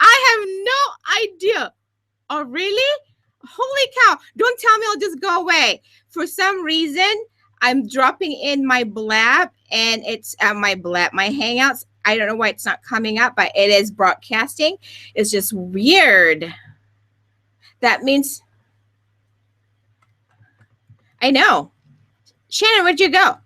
I have no idea. Oh, really? Holy cow. Don't tell me I'll just go away. For some reason, I'm dropping in my Blab and it's my Blab, my Hangouts. I don't know why it's not coming up, but it is broadcasting. It's just weird. That means I know. Shannon, where'd you go?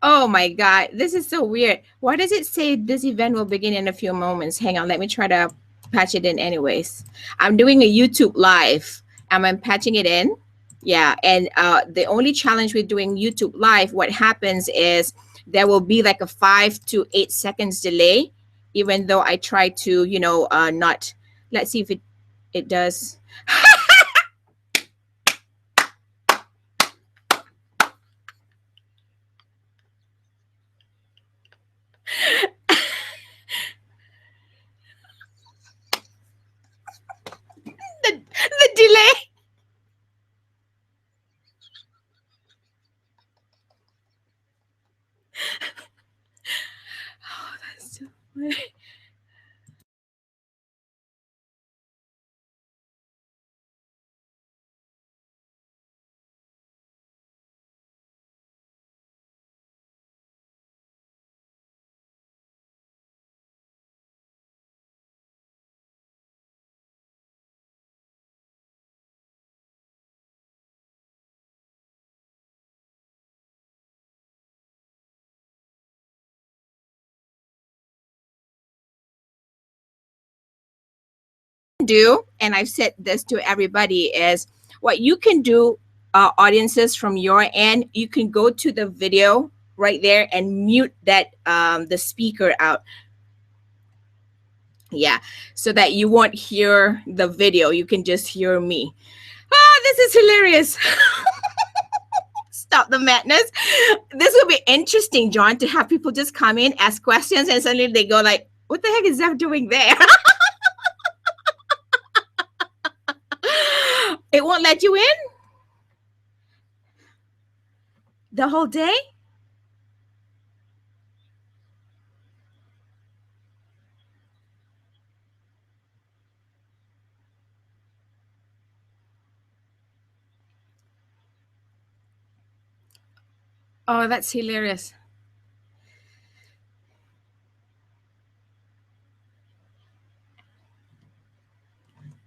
Oh my God, this is so weird. Why does it say this event will begin in a few moments? Hang on, let me try to patch it in anyways. I'm doing a YouTube live. I'm patching it in. Yeah, and the only challenge with doing YouTube live, what happens is there will be like a 5 to 8 seconds delay, even though I try to, not. Let's see if it does. the delay. Oh, that's so funny. Do, and I've said this to everybody, is what you can do, audiences, from your end, you can go to the video right there and mute that the speaker out. Yeah, so that you won't hear the video. You can just hear me. Ah, this is hilarious. Stop the madness. This will be interesting, John, to have people just come in, ask questions, and suddenly they go like, what the heck is Zeph doing there? It won't let you in the whole day? Oh, that's hilarious.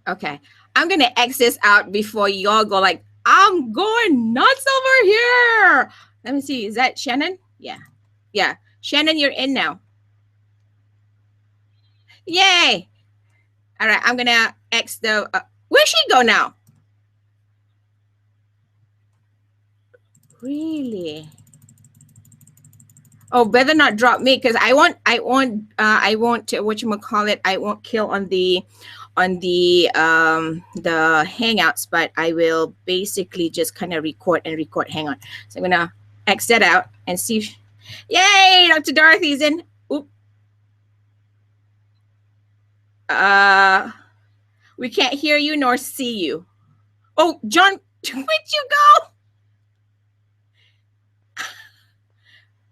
Okay. I'm going to X this out before y'all go like, I'm going nuts over here. Let me see. Is that Shannon? Yeah. Yeah. Shannon, you're in now. Yay. All right. I'm going to X the. Where'd she go now? Really? Oh, better not drop me, because I won't, whatchamacallit, I won't kill on the Hangouts, but I will basically just kind of record. Hang on. So I'm gonna X that out and see if, yay, Dr. Dorothy's in. Oop. We can't hear you nor see you. Oh, John, where'd you go?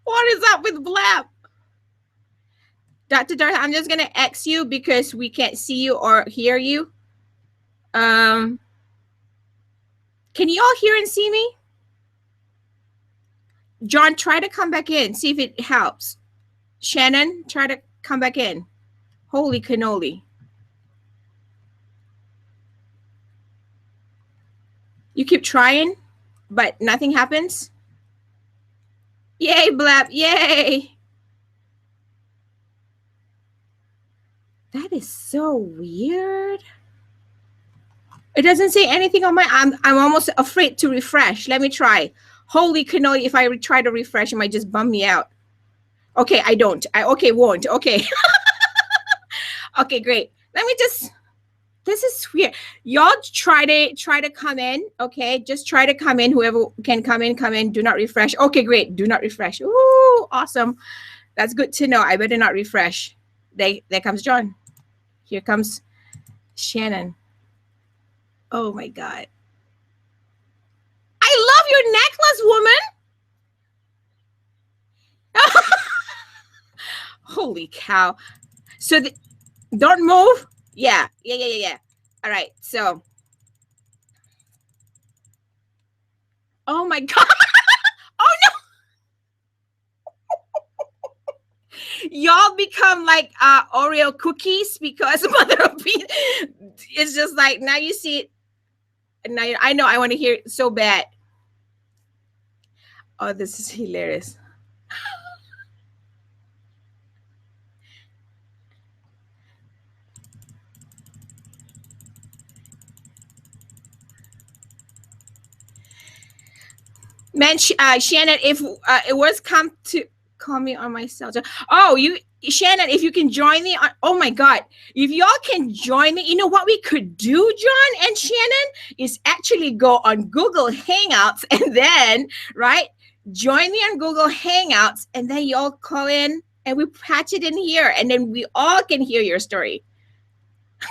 What is up with Blab? Dr. Dorothy, I'm just gonna X you because we can't see you or hear you. Can you all hear and see me? John, try to come back in. See if it helps. Shannon, try to come back in. Holy cannoli. You keep trying, but nothing happens. Yay, Blab. Yay. That is so weird. It doesn't say anything on my, I'm almost afraid to refresh. Let me try. Holy cannoli, if I try to refresh, it might just bum me out. Okay, I don't. Okay, won't. Okay. Okay, great. Let me just, this is weird. Y'all try to come in. Okay, just try to come in. Whoever can come in. Do not refresh. Okay, great. Do not refresh. Ooh, awesome. That's good to know. I better not refresh. There comes John. Here comes Shannon. Oh my God. I love Holy cow. So don't move. Yeah. All right. So. Oh my God. Oh no. Y'all become like Oreo cookies because Mother of Peace. It's just like now you see it. Now I know I want to hear it so bad. Oh, this is hilarious. Man, Shannon, if it was come to call me on my cell. Oh, Shannon, if you can join me on, oh my God, if y'all can join me, you know what we could do, John and Shannon, is actually go on Google Hangouts and then, right, join me on Google Hangouts and then y'all call in and we patch it in here and then we all can hear your story.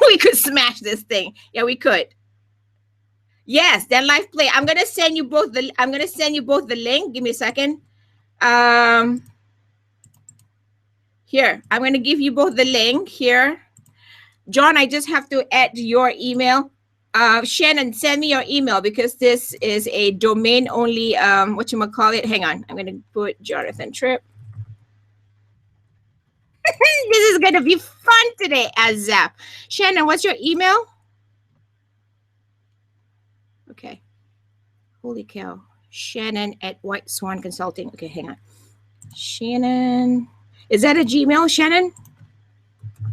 We could smash this thing. Yeah, we could. Yes, then live play. I'm gonna send you both the link. Give me a second. Here, I'm gonna give you both the link here. John, I just have to add your email. Shannon, send me your email because this is a domain only whatchamacallit. Hang on, I'm gonna put Jonathan Tripp. This is gonna be fun today, Azap. Shannon, what's your email? Okay. Holy cow. Shannon at White Swan Consulting. Okay, hang on. Shannon. Is that a Gmail, Shannon?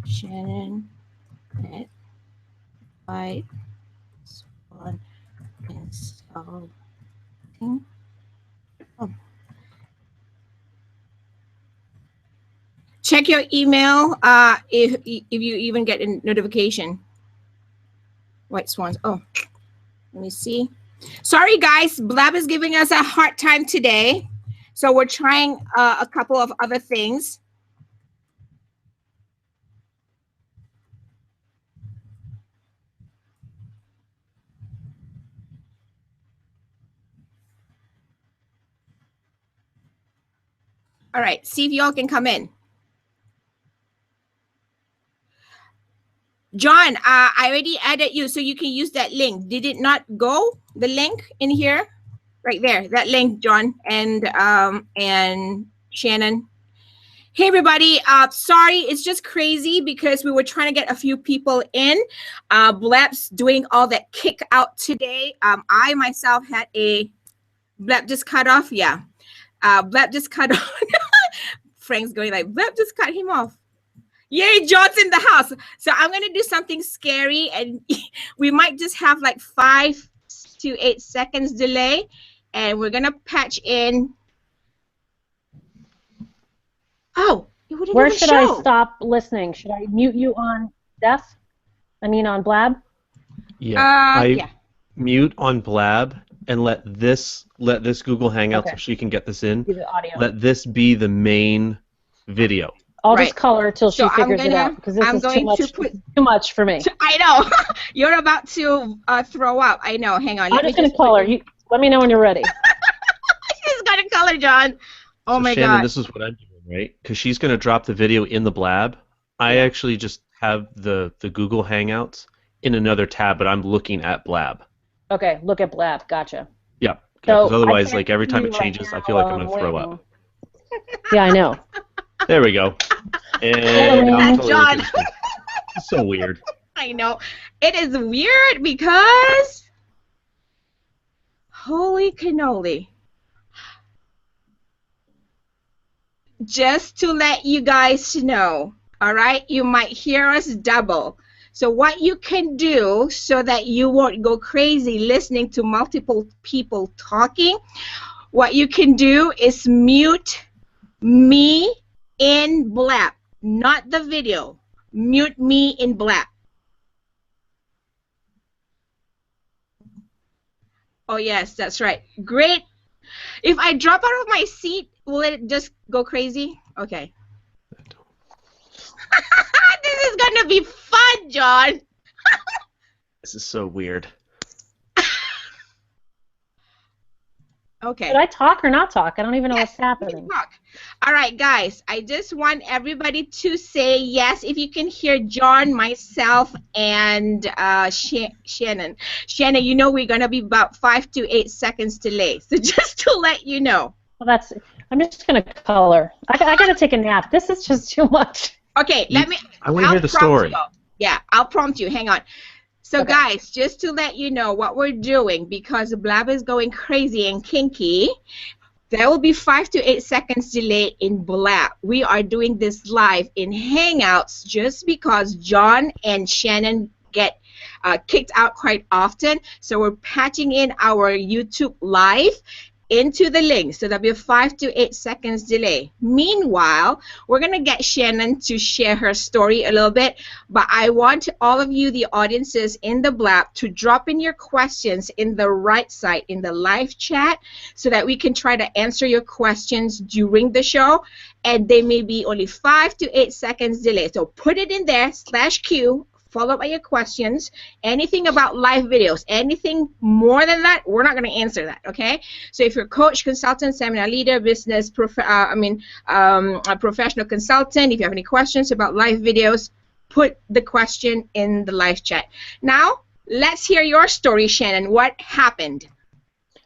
Shannon at White Swan Consulting. Oh. Check your email if you even get a notification. White Swans. Oh, let me see. Sorry, guys. Blab is giving us a hard time today. So we're trying a couple of other things. All right, see if y'all can come in. John, I already added you, so you can use that link. Did it not go? The link in here, right there. That link, John and Shannon. Hey everybody, sorry, it's just crazy because we were trying to get a few people in. Blab's doing all that kick out today. I myself had a Blab just cut off. Yeah, Blab just cut off. Frank's going like, Blab just cut him off. Yay, John's in the house. So I'm gonna do something scary and we might just have like 5 to 8 seconds delay and we're gonna patch in. Oh, it wouldn't Where even should show. I stop listening? Should I mute you on Deaf? I mean on Blab? Yeah. Yeah. Mute on Blab and let this Google Hangouts, Okay. so you can get this in. Do the audio. Let this be the main video. I'll Right. just color till So she figures it out because this I'm is too going much, to put- too much for me. I know. You're about to throw up. I know. Hang on. I'm just going to color. You let me know when you're ready. She's gonna color, John. Oh so my Shannon, God. this is what I'm doing, right? Because she's going to drop the video in the Blab. I actually just have the Google Hangouts in another tab, but I'm looking at Blab. Okay, look at Blab. Gotcha. Yeah. Because So otherwise, I can't like every time see it you right changes, I now feel like while I'm going to throw up. waiting. Yeah, I know. There we go. And And John. It's so weird. I know. It is weird because holy cannoli. Just to let you guys know, all right, you might hear us double. So what you can do so that you won't go crazy listening to multiple people talking, what you can do is mute me in Blab, not the video. Mute me in Blab. Oh yes, that's right. Great. If I drop out of my seat, will it just go crazy? Okay. This is gonna be fun, John. This is so weird. Okay. Should I talk or not talk? I don't even know Yes, what's you can happening. talk. All right, guys. I just want everybody to say yes if you can hear John, myself, and Shannon. Shannon, you know we're gonna be about 5 to 8 seconds delayed. So just to let you know. Well, I'm just going to color. I got to take a nap. This is just too much. Okay, I want to I'll hear the prompt story. you. Yeah, I'll prompt you. Hang on. So Okay. guys, just to let you know what we're doing, because Blab is going crazy and kinky, there will be 5 to 8 seconds delay in Blab. We are doing this live in Hangouts just because John and Shannon get kicked out quite often. So we're patching in our YouTube live into the link. So there'll be a 5 to 8 seconds delay. Meanwhile, we're going to get Shannon to share her story a little bit. But I want all of you, the audiences in the Blab, to drop in your questions in the right side, in the live chat, so that we can try to answer your questions during the show. And they may be only 5 to 8 seconds delay. So put it in there, /Q, followed by your questions. Anything about live videos, anything more than that, we're not going to answer that, okay? So if you're a coach, consultant, seminar leader, business, a professional consultant, if you have any questions about live videos, put the question in the live chat. Now, let's hear your story, Shannon. What happened?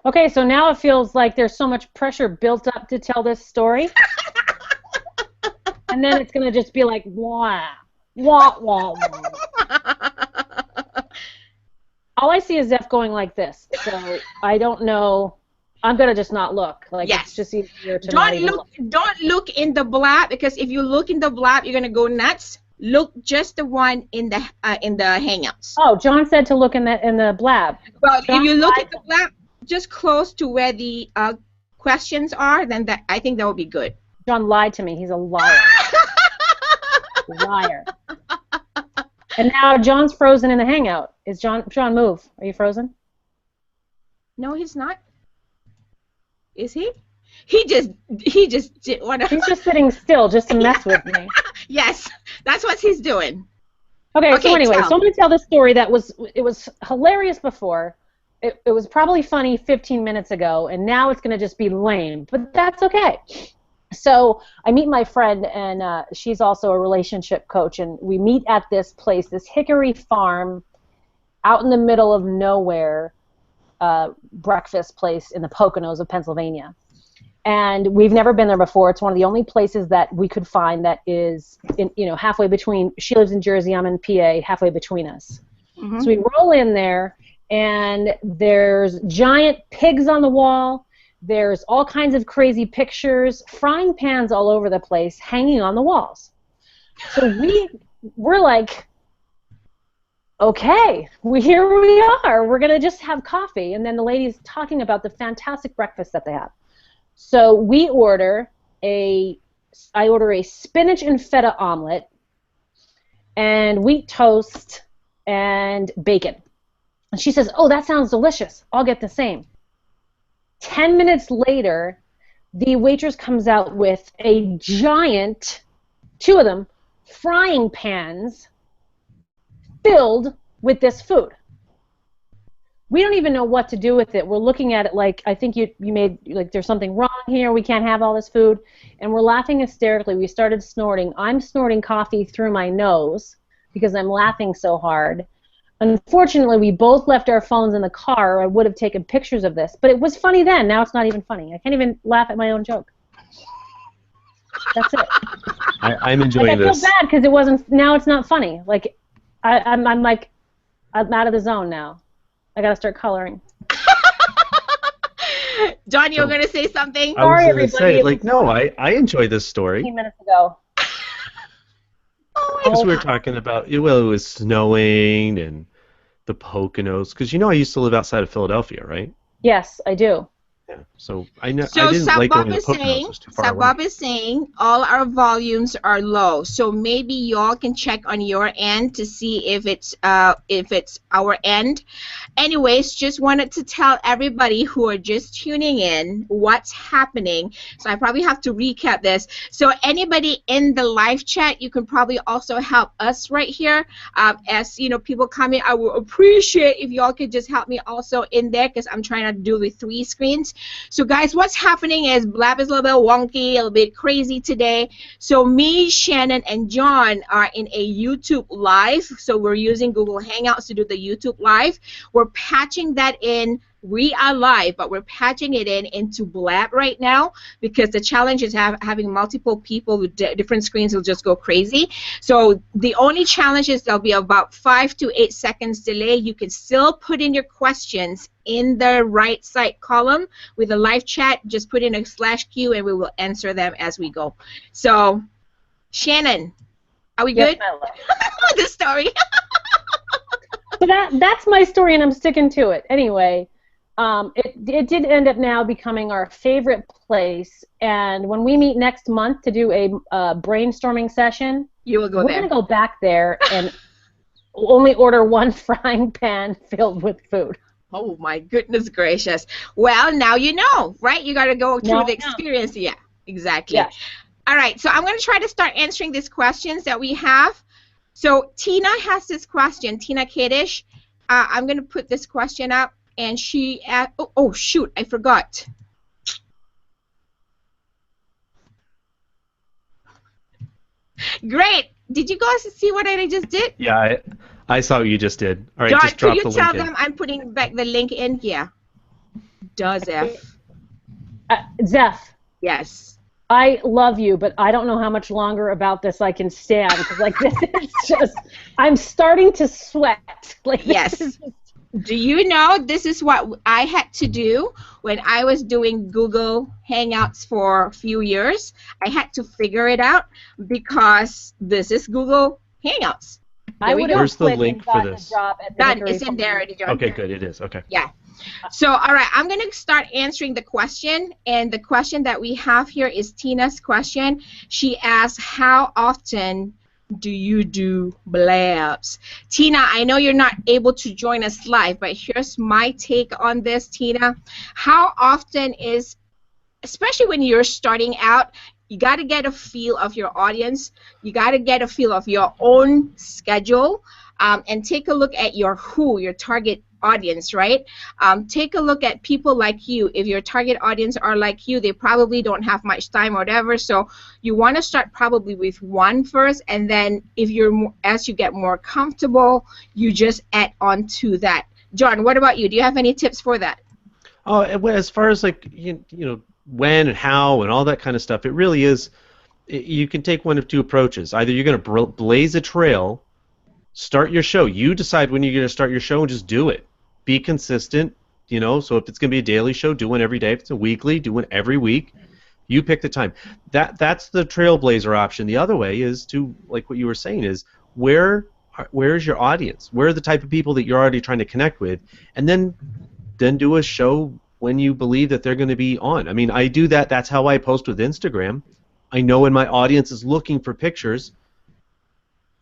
Okay, so now it feels like there's so much pressure built up to tell this story. And then it's going to just be like, wah, wah, wah, wah. All I see is Zeph going like this, so I don't know. I'm going to just not look. Like, Yes. it's just easier to not even look. Don't look in the Blab, because if you look in the Blab, you're going to go nuts. Look just the one in the Hangouts. Oh, John said to look in the Blab. Well, John if you look lied at the Blab, just close to where the questions are, then I think that will be good. John lied to me. He's a liar. Liar. And now John's frozen in the Hangout. John, move. Are you frozen? No, he's not. Is he? He just didn't want to. He's just sitting still just to mess with me. Yes, that's what he's doing. Okay, so anyway, tell. so I'm going to tell this story that was hilarious before. It was probably funny 15 minutes ago, and now it's going to just be lame, but that's okay. So I meet my friend, and she's also a relationship coach, and we meet at this place, this Hickory Farm, out in the middle of nowhere, breakfast place in the Poconos of Pennsylvania. And we've never been there before. It's one of the only places that we could find that is, halfway between. She lives in Jersey, I'm in PA, halfway between us. Mm-hmm. So we roll in there, and there's giant pigs on the wall. There's all kinds of crazy pictures, frying pans all over the place, hanging on the walls. So we're like, okay, here we are. We're going to just have coffee. And then the lady's talking about the fantastic breakfast that they have. So I order a spinach and feta omelet and wheat toast and bacon. And she says, oh, that sounds delicious. I'll get the same. 10 minutes later, the waitress comes out with a giant, 2 of them, frying pans filled with this food. We don't even know what to do with it. We're looking at it like, I think you made, like, there's something wrong here. We can't have all this food. And we're laughing hysterically. We started snorting. I'm snorting coffee through my nose because I'm laughing so hard. Unfortunately, we both left our phones in the car. I would have taken pictures of this. But it was funny then. Now it's not even funny. I can't even laugh at my own joke. That's it. I'm enjoying this. I feel bad because it wasn't. Now it's not funny. Like, I'm out of the zone now. I gotta start coloring. John, you were gonna say something? I was gonna say, like, no, I enjoy this story. 15 minutes ago. Because we were talking about, well, it was snowing and the Poconos. Because I used to live outside of Philadelphia, right? Yes, I do. Yeah. So I didn't Sabab like going to the Poconos. It was too far away. Sabab is saying all our volumes are low. So maybe y'all can check on your end to see if it's our end. Anyways, just wanted to tell everybody who are just tuning in what's happening. So I probably have to recap this. So anybody in the live chat, you can probably also help us right here. As people come in, I will appreciate if y'all could just help me also in there because I'm trying to do the 3 screens. So guys, what's happening is Blab is a little bit wonky, a little bit crazy today. So me, Shannon, and John are in a YouTube live. So we're using Google Hangouts to do the YouTube live. We're patching that in. We are live, but we're patching it into Blab right now because the challenge is having multiple people with different screens will just go crazy. So the only challenge is there'll be about 5 to 8 seconds delay. You can still put in your questions in the right side column with a live chat. Just put in a /Q and we will answer them as we go. So, Shannon, are we Yes, good? my love. The story. So that's my story, and I'm sticking to it. Anyway, it did end up now becoming our favorite place, and when we meet next month to do a brainstorming session, You will go we're there. going to go back there and only order one frying pan filled with food. Oh my goodness gracious. Well, now you know, right? You got to go through Now the I know. experience. Yeah, exactly. Yes. All right, so I'm going to try to start answering these questions that we have. So Tina has this question, Tina Kadish. I'm going to put this question up, and she asked, oh shoot, I forgot. Great. Did you guys see what I just did? Yeah, I saw what you just did. All right, John, just could drop you the tell link in. them I'm putting back the link in? Yeah. Does F. Zeph, Yes. I love you, but I don't know how much longer about this I can stand, because like this is just, I'm starting to sweat. Like this Yes. is Do you know this is what I had to do when I was doing Google Hangouts for a few years? I had to figure it out because this is Google Hangouts. I would have Where's the quit link and for gotten this? a job at the Done. Hickory It's in there Farm. already, John. Okay, good. It is. Okay. Yeah. So, all right, I'm going to start answering the question. And the question that we have here is Tina's question. She asks, how often do you do blabs? Tina, I know you're not able to join us live, but here's my take on this, Tina. How often is, especially when you're starting out, you got to get a feel of your audience. You got to get a feel of your own schedule, and take a look at your target audience, right? Take a look at people like you. If your target audience are like you, they probably don't have much time or whatever. So you want to start probably with one first, and then if you're as you get more comfortable, you just add on to that. John, what about you? Do you have any tips for that? Oh, as far as like you know when and how and all that kind of stuff, it really is. You can take one of two approaches. Either you're going to blaze a trail, start your show. You decide when you're going to start your show and just do it. Be consistent. You know, so if it's going to be a daily show, do one every day. If it's a weekly, do one every week. You pick the time. That's the trailblazer option. The other way is to, like what you were saying, is where is your audience? Where are the type of people that you're already trying to connect with, and then do a show when you believe that they're going to be on. I mean, I do that. That's how I post with Instagram. I know when my audience is looking for pictures,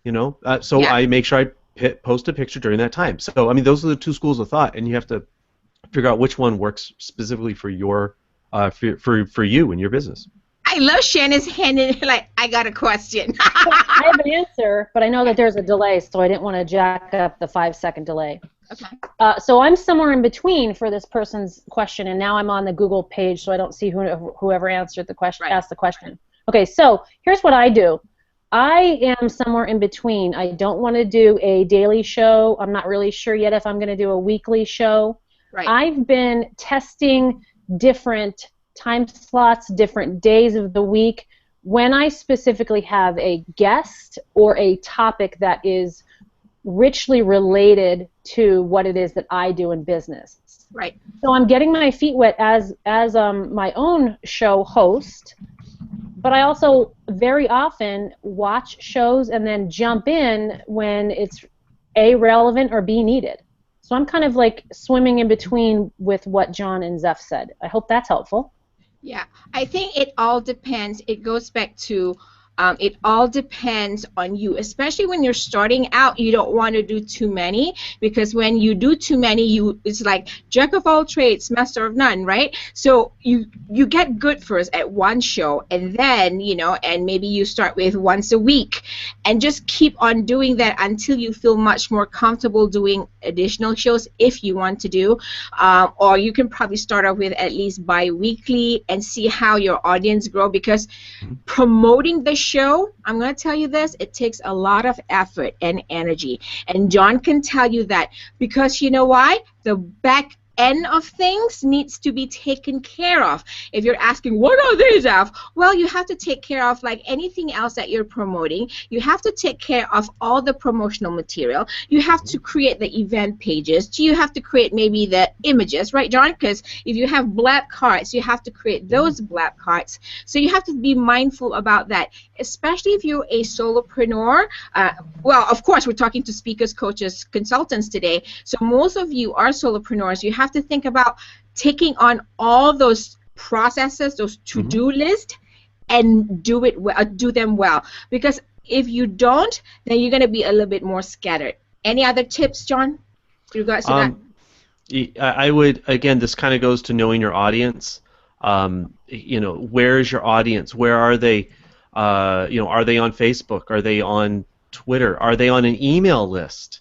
you know, so Yeah. I make sure I post a picture during that time. So, I mean, those are the two schools of thought, and you have to figure out which one works specifically for your for you and your business. I love Shannon's hand in like, I got a question. I have an answer, but I know that there's a delay, so I didn't want to jack up the 5-second delay. Okay. So I'm somewhere in between for this person's question, and now I'm on the Google page, so I don't see whoever answered the question, Right. asked the question. Okay, so here's what I do. I am somewhere in between. I don't want to do a daily show. I'm not really sure yet if I'm going to do a weekly show. Right. I've been testing different time slots, different days of the week, when I specifically have a guest or a topic that is richly related to what it is that I do in business. Right. So I'm getting my feet wet as my own show host, but I also very often watch shows and then jump in when it's A, relevant, or B, needed. So I'm kind of like swimming in between with what John and Zeph said. I hope that's helpful. Yeah, I think it all depends. It goes back to It all depends on you, especially when you're starting out. You don't want to do too many, because when you do too many, it's like jack of all trades, master of none, right? So you get good first at one show, and then and maybe you start with once a week, and just keep on doing that until you feel much more comfortable doing additional shows if you want to do, or you can probably start off with at least bi-weekly and see how your audience grow, because promoting the show, I'm going to tell you this, it takes a lot of effort and energy. And John can tell you that, because you know why? The back end of things needs to be taken care of. If you're asking, what are these of? Well, you have to take care of, like anything else that you're promoting, you have to take care of all the promotional material. You have to create the event pages. You have to create maybe the images, right, John? Because if you have Blab cards, you have to create those Blab cards. So you have to be mindful about that, especially if you're a solopreneur. Well, of course, we're talking to speakers, coaches, consultants today. So most of you are solopreneurs. You have to think about taking on all those processes, those to-do lists, and do them well. Because if you don't, then you're going to be a little bit more scattered. Any other tips, John, in regards to that? I would, again, this kind of goes to knowing your audience. Where is your audience? Where are they? Are they on Facebook? Are they on Twitter? Are they on an email list?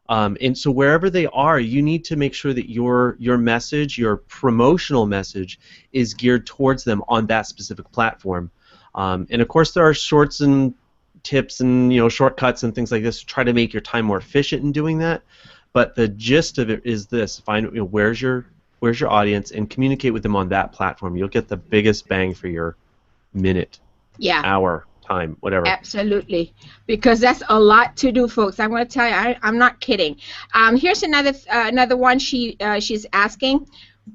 And so wherever they are, you need to make sure that your message, your promotional message, is geared towards them on that specific platform. And of course, there are shorts and tips and shortcuts and things like this to try to make your time more efficient in doing that. But the gist of it is this: find where's your audience and communicate with them on that platform. You'll get the biggest bang for your minute, hour, time, whatever. Absolutely, because that's a lot to do, folks. I'm going to tell you, I'm not kidding. Here's another one. She's asking,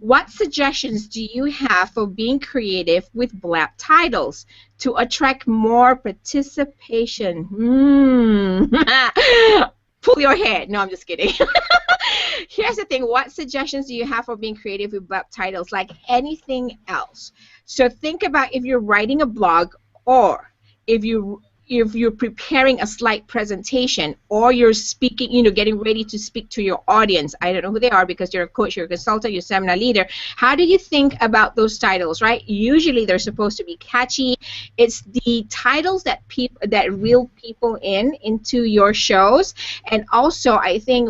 what suggestions do you have for being creative with Blab titles to attract more participation? Pull your hair. No, I'm just kidding. Here's the thing. What suggestions do you have for being creative with Blab titles, like anything else? So think about if you're writing a blog, or if you're preparing a slide presentation, or you're speaking, getting ready to speak to your audience. I don't know who they are, because you're a coach, you're a consultant, you're a seminar leader. How do you think about those titles, right? Usually they're supposed to be catchy. It's the titles that reel people into your shows. And also, I think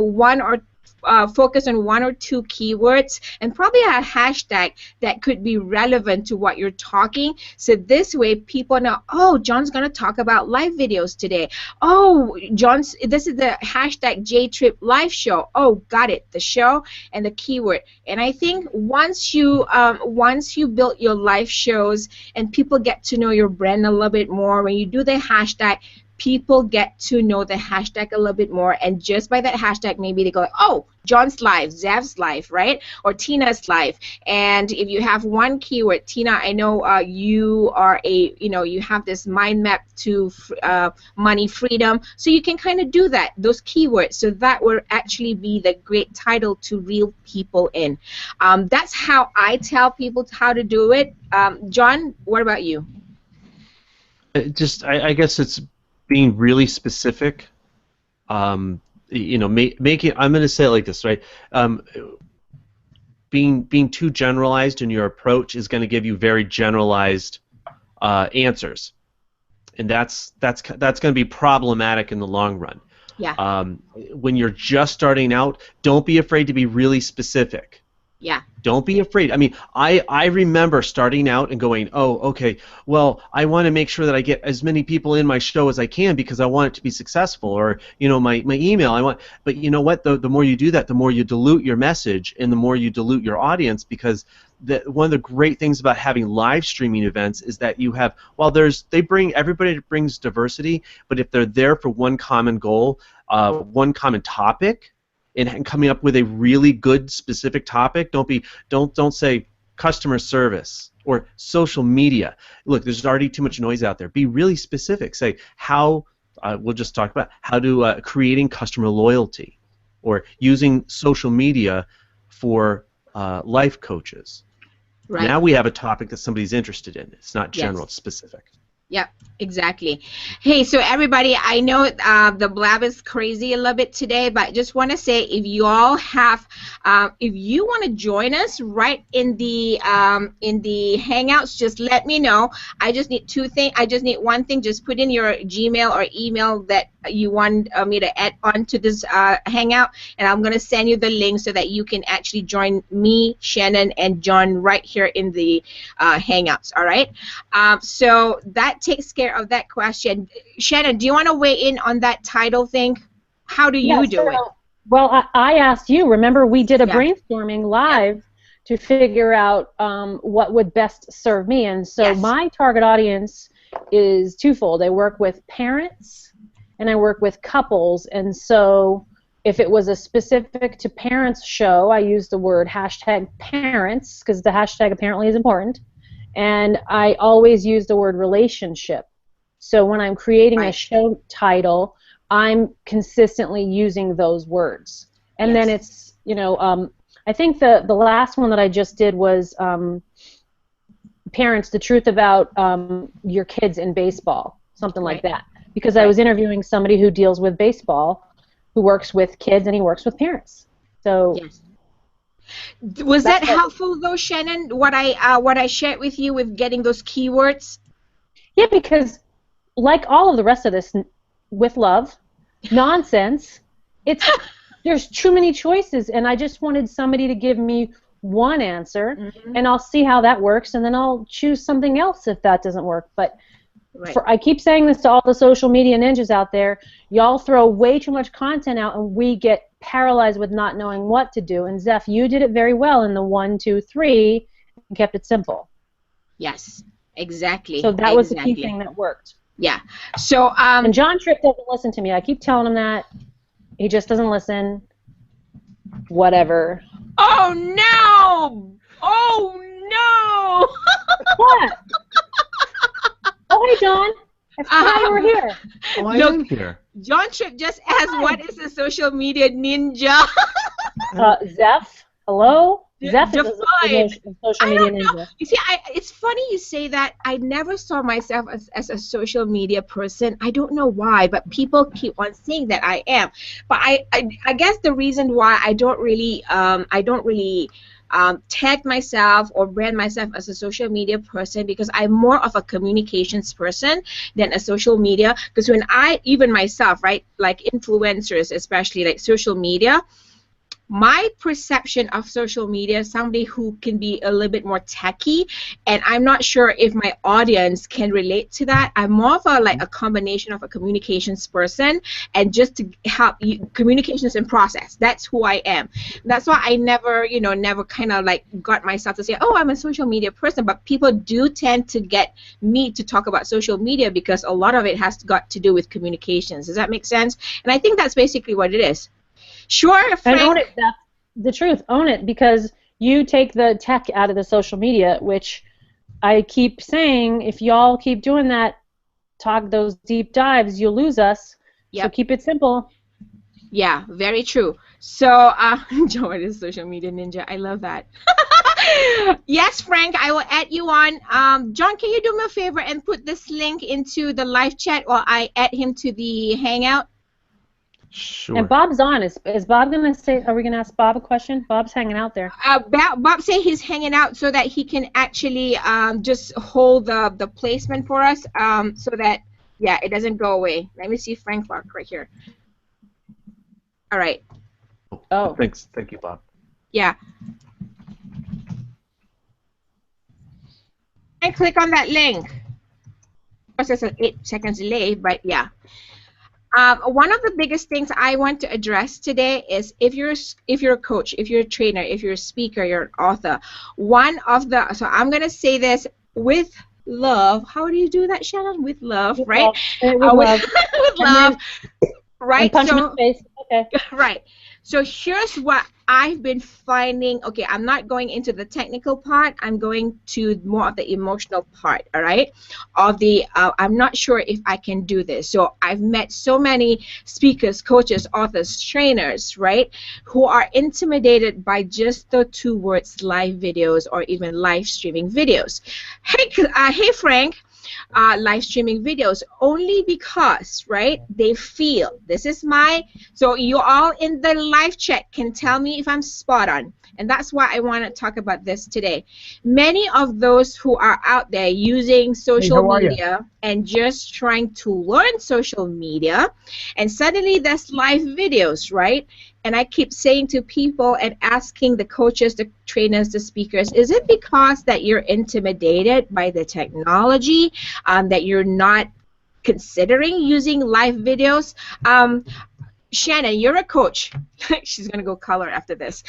focus on one or two keywords, and probably a hashtag that could be relevant to what you're talking. So this way people know, oh, John's going to talk about live videos today. Oh, this is the hashtag JTrip live show. Oh, got it, the show and the keyword. And I think once you build your live shows and people get to know your brand a little bit more, when you do the hashtag, people get to know the hashtag a little bit more, and just by that hashtag, maybe they go, oh, John's live, Zav's live, right? Or Tina's live. And if you have one keyword, Tina, I know you are you have this mind map to money freedom, so you can kind of do those keywords. So that will actually be the great title to reel people in. That's how I tell people how to do it. John, what about you? I guess it's being really specific. Make it. I'm going to say it like this, right? Being too generalized in your approach is going to give you very generalized answers, and that's going to be problematic in the long run. Yeah. When you're just starting out, don't be afraid to be really specific. Yeah. Don't be afraid. I mean, I remember starting out and going, oh, okay, well, I want to make sure that I get as many people in my show as I can because I want it to be successful, or my email. But you know what? The more you do that, the more you dilute your message, and the more you dilute your audience, because one of the great things about having live streaming events is that you have, everybody brings diversity, but if they're there for one common goal, one common topic, and coming up with a really good specific topic. Don't say customer service or social media. Look, there's already too much noise out there. Be really specific. Say how we'll just talk about how to creating customer loyalty, or using social media for life coaches. Right. Now we have a topic that somebody's interested in. It's not general, Yes. it's specific. Yep, exactly. Hey, so everybody, I know the Blab is crazy a little bit today, but just want to say if you all have, if you want to join us right in the Hangouts, just let me know. I just need two things. I just need one thing. Just put in your Gmail or email that you want me to add on to this Hangout, and I'm gonna send you the link so that you can actually join me, Shannon, and John right here in the Hangouts. All right. So that takes care of that question. Shannon, do you want to weigh in on that title thing? How do Yeah, you do it? well, I asked you. Remember, we did a Yeah. brainstorming Yep. live to figure out what would best serve me. And so Yes. my target audience is twofold. I work with parents and I work with couples. And so if it was a specific to parents show, I use the word hashtag parents because the hashtag apparently is important. And I always use the word relationship. So when I'm creating a Right. show title, I'm consistently using those words. And then Yes. it's, I think the last one that I just did was parents, the truth about your kids in baseball, something like Right. that. Because I Right. was interviewing somebody who deals with baseball, who works with kids, and he works with parents. So Yes. Was that that's what, helpful though, Shannon? What I shared with you with getting those keywords? yeah, because like all of the rest of this, with love, nonsense, it's there's too many choices, and I just wanted somebody to give me one answer, Mhm. and I'll see how that works, and then I'll choose something else if that doesn't work. But Right. I keep saying this to all the social media ninjas out there, y'all throw way too much content out, and we get paralyzed with not knowing what to do. And Zeph, you did it very well in the 1, 2, 3, and kept it simple. Yes. So Exactly. that was the key Exactly. thing that worked. Yeah. So And John Tripp doesn't listen to me. I keep telling him that. He just doesn't listen. Whatever. oh no! Oh no! What? Oh, hey, John. I forgot you were here. Oh, I Look, am here. John Tripp just asked, "What is a social media ninja?" Zeph, hello? Zeph is Define. a social I media don't know. ninja. You see, it's funny you say that. I never saw myself as a social media person. I don't know why, but people keep on saying that I am. But I guess the reason why I don't really tag myself or brand myself as a social media person because I'm more of a communications person than a social media. Because when I, even myself, right, like influencers, especially like social media, my perception of social media is somebody who can be a little bit more techy, and I'm not sure if my audience can relate to that. I'm more of a combination of a communications person and just to help you communications and process. That's who I am. That's why I never kind of like got myself to say, oh, I'm a social media person, but people do tend to get me to talk about social media because a lot of it has got to do with communications. Does that make sense? And I think that's basically what it is. Sure, And own Frank. it. That's the truth. Own it because you take the tech out of the social media, which I keep saying, if y'all keep doing that, talk those deep dives, you'll lose us. So Yep. keep it simple. Yeah, very true. So, Joan is social media ninja. I love that. Yes, Frank, I will add you on. John, can you do me a favor and put this link into the live chat while I add him to the Hangout? And Sure. Bob's on. Is Bob going to say, are we going to ask Bob a question? Bob's hanging out there. Bob say he's hanging out so that he can actually just hold the placement for us so that, yeah, it doesn't go away. Let me see Frank Clark right here. All right. Oh. Thanks. Thank you, Bob. Yeah. And click on that link. Of course, there's an 8 seconds delay, but yeah. One of the biggest things I want to address today is if you're a coach, if you're a trainer, if you're a speaker, you're an author. So I'm gonna say this with love. How do you do that, Shannon? With love, With right? love. Say it with love. With love, right? And punch him in So the face. Okay. right. So here's what I've been finding. Okay, I'm not going into the technical part. I'm going to more of the emotional part, all right? I'm not sure if I can do this. So I've met so many speakers, coaches, authors, trainers, right, who are intimidated by just the 2 words live videos or even live streaming videos. Hey, Frank. live streaming videos, only because, right, they feel this is my, so you all in the live chat can tell me if I'm spot on. And that's why I want to talk about this today. Many of those who are out there using social media and just trying to learn social media, and suddenly there's live videos, right? And I keep saying to people and asking the coaches, the trainers, the speakers, is it because that you're intimidated by the technology, that you're not considering using live videos? Shannon, you're a coach. She's gonna go color after this.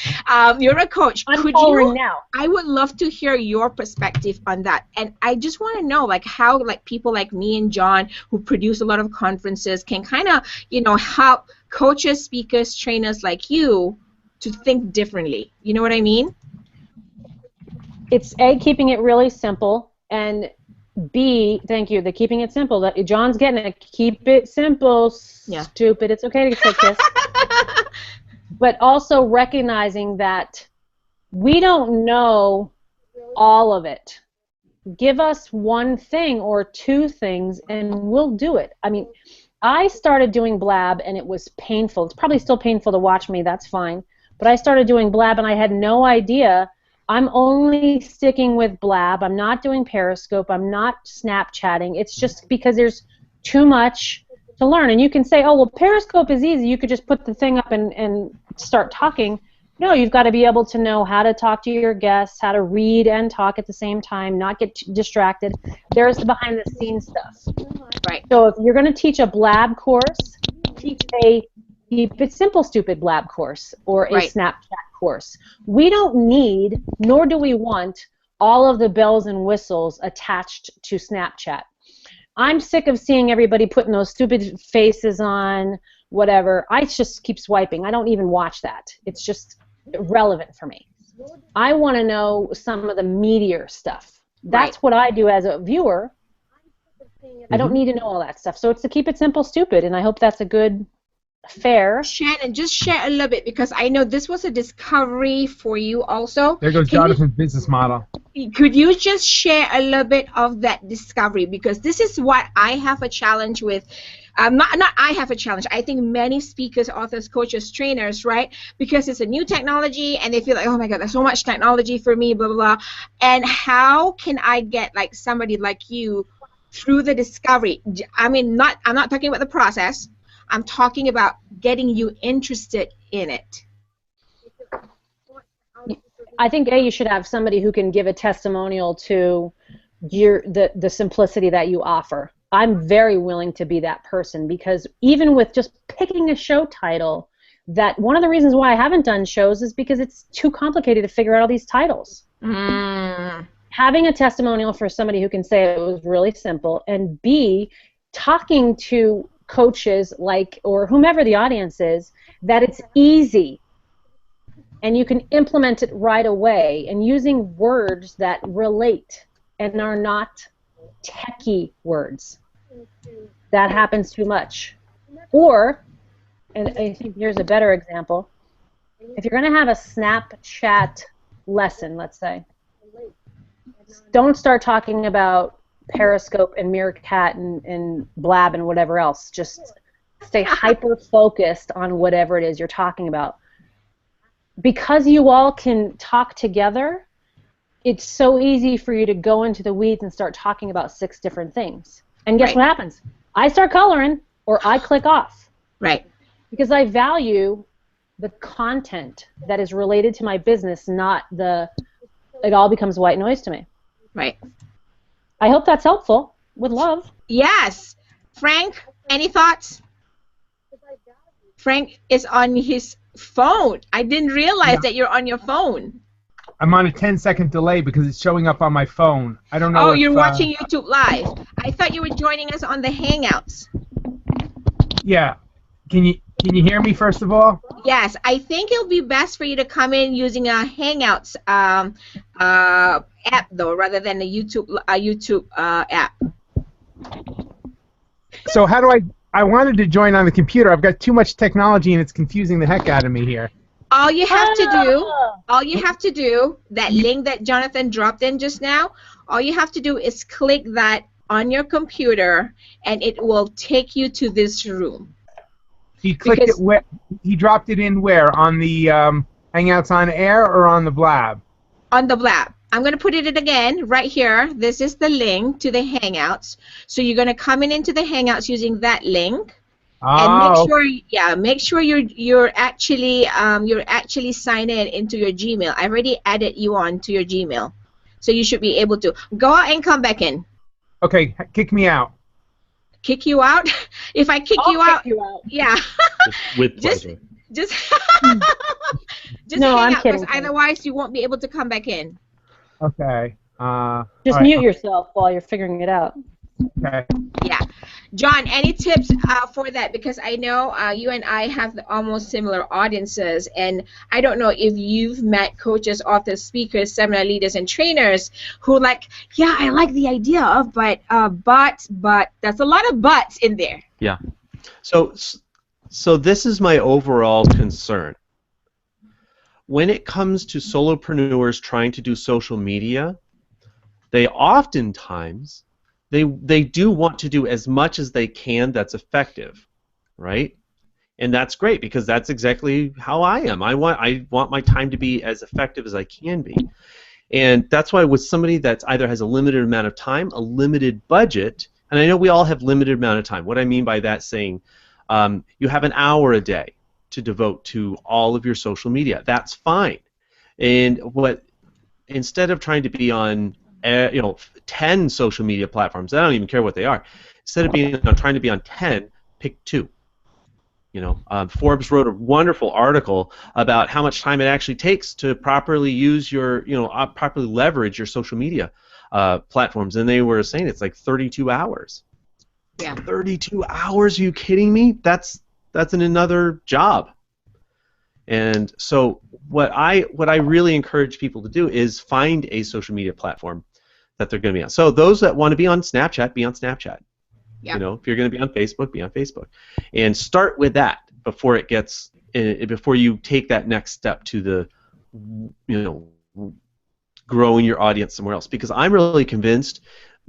You're a coach. I'm Could coloring you? now. I would love to hear your perspective on that, and I just want to know, like, how, like, people like me and John, who produce a lot of conferences, can kind of, you know, help coaches, speakers, trainers like you to think differently. You know what I mean? It's A, keeping it really simple, and B, thank you, the keeping it simple. That John's getting it. Keep it simple, Yeah. stupid. It's okay to say kiss. But also recognizing that we don't know all of it. Give us one thing or two things and we'll do it. I mean, I started doing Blab and it was painful. It's probably still painful to watch me, that's fine. But I started doing Blab and I had no idea. I'm only sticking with Blab. I'm not doing Periscope. I'm not Snapchatting. It's just because there's too much to learn. And you can say, oh, well, Periscope is easy. You could just put the thing up and start talking. No, you've got to be able to know how to talk to your guests, how to read and talk at the same time, not get distracted. There's the behind-the-scenes stuff. Right. So if you're going to teach a Blab course, teach a Keep It Simple Stupid Blab course or a Right. Snapchat course. We don't need, nor do we want, all of the bells and whistles attached to Snapchat. I'm sick of seeing everybody putting those stupid faces on, whatever. I just keep swiping. I don't even watch that. It's just irrelevant for me. I want to know some of the meatier stuff. That's Right. what I do as a viewer. I don't need to know all that stuff. So it's to keep it simple, stupid, and I hope that's a good, fair. Shannon, just share a little bit, because I know this was a discovery for you also. There goes Can you- Jonathan's business model. Could you just share a little bit of that discovery? Because this is what I have a challenge with. Not I have a challenge. I think many speakers, authors, coaches, trainers, right? Because it's a new technology and they feel like, oh my God, there's so much technology for me, blah, blah, blah. And how can I get like somebody like you through the discovery? I mean, I'm not talking about the process. I'm talking about getting you interested in it. I think you should have somebody who can give a testimonial to the simplicity that you offer. I'm very willing to be that person, because even with just picking a show title, that one of the reasons why I haven't done shows is because it's too complicated to figure out all these titles. Having a testimonial for somebody who can say it was really simple, and B, talking to coaches or whomever the audience is, that it's easy and you can implement it right away, and using words that relate and are not techie words. That happens too much. Or, and I think here's a better example, if you're going to have a Snapchat lesson, let's say, don't start talking about Periscope and Meerkat and Blab and whatever else. Just stay hyper-focused on whatever it is you're talking about. Because you all can talk together, it's so easy for you to go into the weeds and start talking about 6 different things. And guess Right. what happens? I start coloring, or I click off. Right. Because I value the content that is related to my business, not it all becomes white noise to me. Right. I hope that's helpful. With love. Yes. Frank, any thoughts? Frank is on his phone. I didn't realize that you're on your phone. I'm on a 10-second delay because it's showing up on my phone. I don't know. Oh, if, you're watching YouTube Live. I thought you were joining us on the Hangouts. Yeah. Can you hear me first of all? Yes, I think it'll be best for you to come in using a Hangouts app, though, rather than a YouTube app. So how do I wanted to join on the computer. I've got too much technology and it's confusing the heck out of me here. All you have to do, that link that Jonathan dropped in just now, all you have to do is click that on your computer, and it will take you to this room. He clicked Because- it where? He dropped it in where? On the Hangouts on Air or on the Blab? On the Blab. I'm going to put it in again right here. This is the link to the Hangouts. So you're going to come into the Hangouts using that link. And make sure you're actually signed in into your Gmail. I already added you on to your Gmail, so you should be able to go out and come back in. Okay, kick me out. Kick you out? If I kick you out, yeah. With Just- pleasure. just No, hang I'm out, kidding. because otherwise you won't be able to come back in. Okay. Just all right, mute yourself while you're figuring it out. Okay. Yeah. John, any tips for that? Because I know you and I have almost similar audiences, and I don't know if you've met coaches, authors, speakers, seminar leaders, and trainers who I like the idea of, but there's a lot of buts in there. Yeah. So this is my overall concern. When it comes to solopreneurs trying to do social media, they oftentimes they do want to do as much as they can that's effective, right? And that's great, because that's exactly how I am. I want my time to be as effective as I can be. And that's why with somebody that either has a limited amount of time, a limited budget, and I know we all have limited amount of time. What I mean by that saying, you have an hour a day to devote to all of your social media. That's fine. And instead of trying to be on 10 social media platforms, I don't even care what they are. Instead of trying to be on 10, pick 2. Forbes wrote a wonderful article about how much time it actually takes to properly use properly leverage your social media platforms, and they were saying it's like 32 hours. Yeah. 32 hours? Are you kidding me? That's another job. And so what I really encourage people to do is find a social media platform that they're going to be on. So those that want to be on Snapchat, be on Snapchat. Yeah. If you're going to be on Facebook, be on Facebook, and start with that before you take that next step to the growing your audience somewhere else. Because I'm really convinced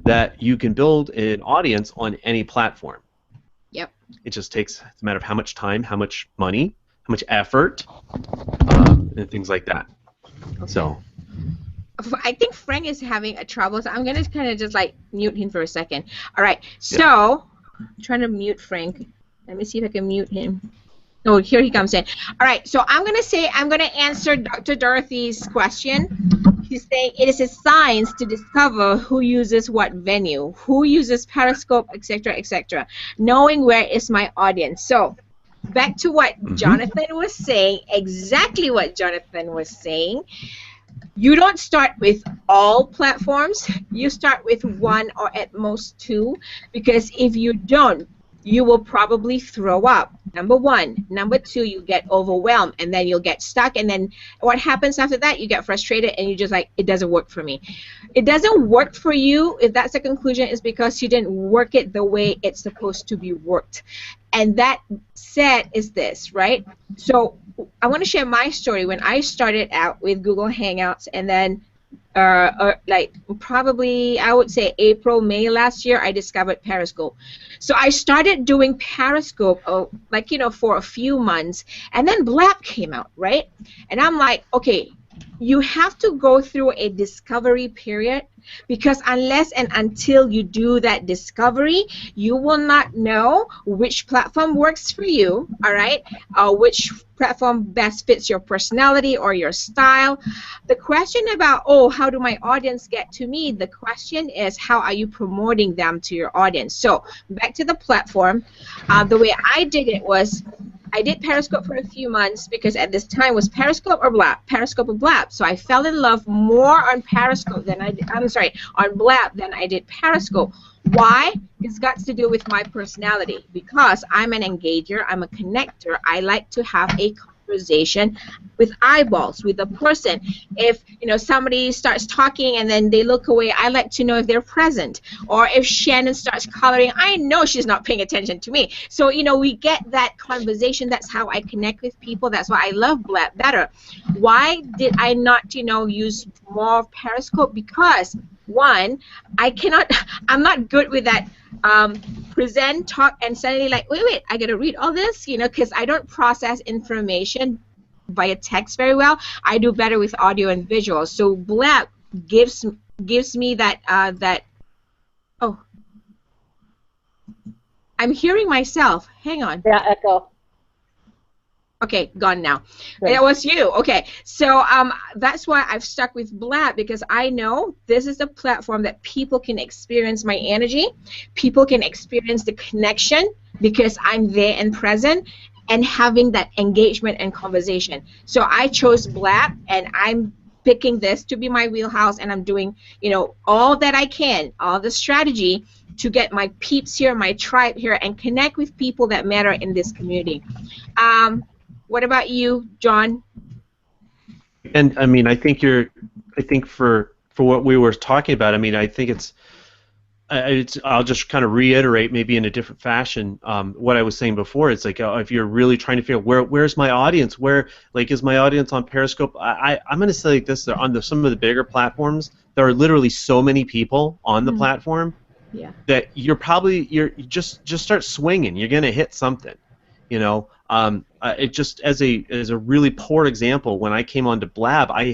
that you can build an audience on any platform. Yep. It just takes, it's a matter of how much time, how much money, how much effort, and things like that. So. I think Frank is having a trouble, so I'm going to kind of just mute him for a second. All right, so I'm trying to mute Frank. Let me see if I can mute him. Oh, here he comes in. All right, so I'm going to answer Dr. Dorothy's question. She's saying it is a science to discover who uses what venue, who uses Periscope, etc., etc. Knowing where is my audience. So back to what Jonathan was saying, exactly what Jonathan was saying. You don't start with all platforms. You start with 1 or at most 2, because if you don't, you will probably throw up. Number 1. Number 2, you get overwhelmed, and then you'll get stuck, and then what happens after that? You get frustrated, and you just it doesn't work for me. It doesn't work for you, if that's the conclusion, is because you didn't work it the way it's supposed to be worked. And that said is this, right? So I want to share my story. When I started out with Google Hangouts, and then probably I would say April, May last year, I discovered Periscope. So I started doing Periscope for a few months, and then Blab came out, right? And I'm like, okay, you have to go through a discovery period, because unless and until you do that discovery, you will not know which platform works for you, all right? Which platform best fits your personality or your style. The question about, how do my audience get to me? The question is, how are you promoting them to your audience? So back to the platform. The way I did it was, I did Periscope for a few months, because at this time was Periscope or Blab, Periscope or Blab. So I fell in love more on Periscope than on Blab than I did Periscope. Why? It's got to do with my personality, because I'm an engager, I'm a connector. I like to have a conversation with eyeballs, with a person. If somebody starts talking and then they look away, I like to know if they're present. Or if Shannon starts coloring, I know she's not paying attention to me. So we get that conversation. That's how I connect with people. That's why I love Blab better. Why did I not use more of Periscope? Because One, I cannot. I'm not good with that. Present, talk, and suddenly like, wait, I gotta read all this, because I don't process information via text very well. I do better with audio and visual. So Blab gives gives me that. Oh, I'm hearing myself. Hang on. Yeah, echo. Okay, gone now. Good. It was you. Okay, so that's why I've stuck with Blab, because I know this is a platform that people can experience my energy, people can experience the connection because I'm there and present and having that engagement and conversation. So I chose Blab, and I'm picking this to be my wheelhouse, and I'm doing, all that I can, all the strategy to get my peeps here, my tribe here, and connect with people that matter in this community. What about you, John? And I mean, I think for what we were talking about, I mean, I think I'll just kind of reiterate, maybe in a different fashion, what I was saying before. It's like, if you're really trying to figure out where's my audience, is my audience on Periscope? I'm going to say like this: on some of the bigger platforms, there are literally so many people on the platform that you just start swinging. You're going to hit something, It just as a really poor example, when I came onto Blab, I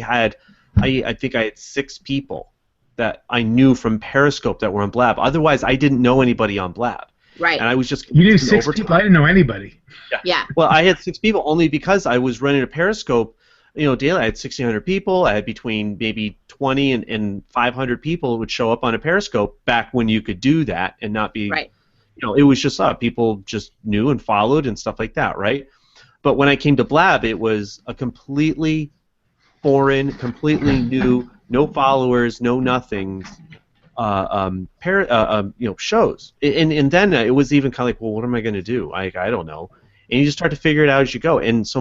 think I had 6 people that I knew from Periscope that were on Blab. Otherwise, I didn't know anybody on Blab. Right. And I was just You knew 6 people? I didn't know anybody. Yeah. Well, I had 6 people only because I was running a Periscope, daily. I had 1,600 people. I had between maybe 20 and 500 people would show up on a Periscope back when you could do that and not be. Right. It was just people just knew and followed and stuff like that, right? But when I came to Blab, it was a completely foreign, completely new, no followers, no nothings, shows. And then it was even kind of like, well, what am I going to do? I don't know. And you just start to figure it out as you go. And so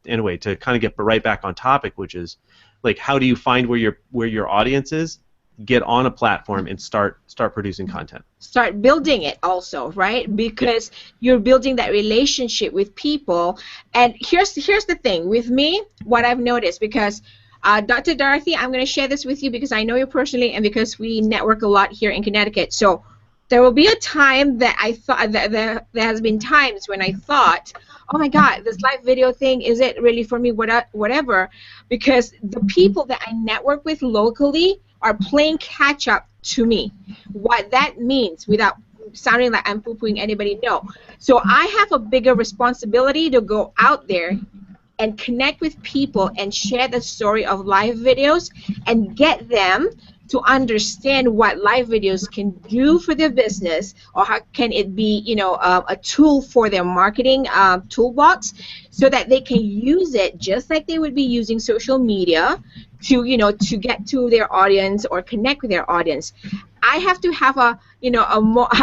anyway, to kind of get right back on topic, which is like, how do you find where your audience is? Get on a platform and start producing content. Start building it also, right? Because you're building that relationship with people. And here's the thing with me, what I've noticed, because Dr. Dorothy, I'm going to share this with you because I know you personally and because we network a lot here in Connecticut. So there will be a time that I thought that there has been times when I thought, oh my God, this live video thing, is it really for me? Whatever, because the people that I network with locally are playing catch up to me. What that means, without sounding like I'm poo-pooing anybody, no. So I have a bigger responsibility to go out there and connect with people and share the story of live videos and get them to understand what live videos can do for their business, or how can it be, a tool for their marketing toolbox, so that they can use it just like they would be using social media to get to their audience or connect with their audience. I have to have I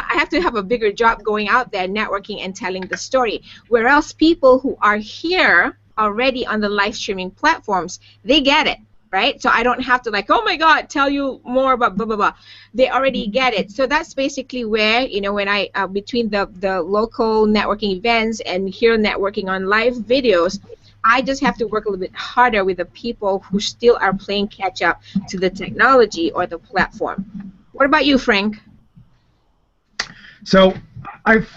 have to have a bigger job going out there networking and telling the story. Whereas people who are here already on the live streaming platforms, they get it. Right? So I don't have to like, oh my God, tell you more about blah, blah, blah. They already get it. So that's basically where, when I, between the local networking events and here networking on live videos, I just have to work a little bit harder with the people who still are playing catch up to the technology or the platform. What about you, Frank? So I've,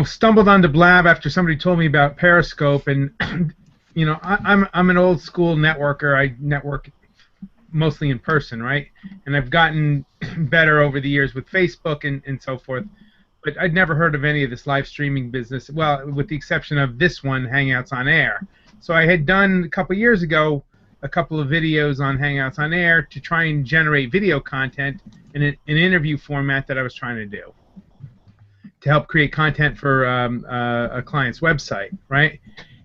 stumbled onto Blab after somebody told me about Periscope, and I'm an old school networker. I network mostly in person, right? And I've gotten better over the years with Facebook and so forth. But I'd never heard of any of this live streaming business, well, with the exception of this one, Hangouts on Air. So I had done a couple years ago a couple of videos on Hangouts on Air to try and generate video content in an interview format that I was trying to do to help create content for a client's website, right?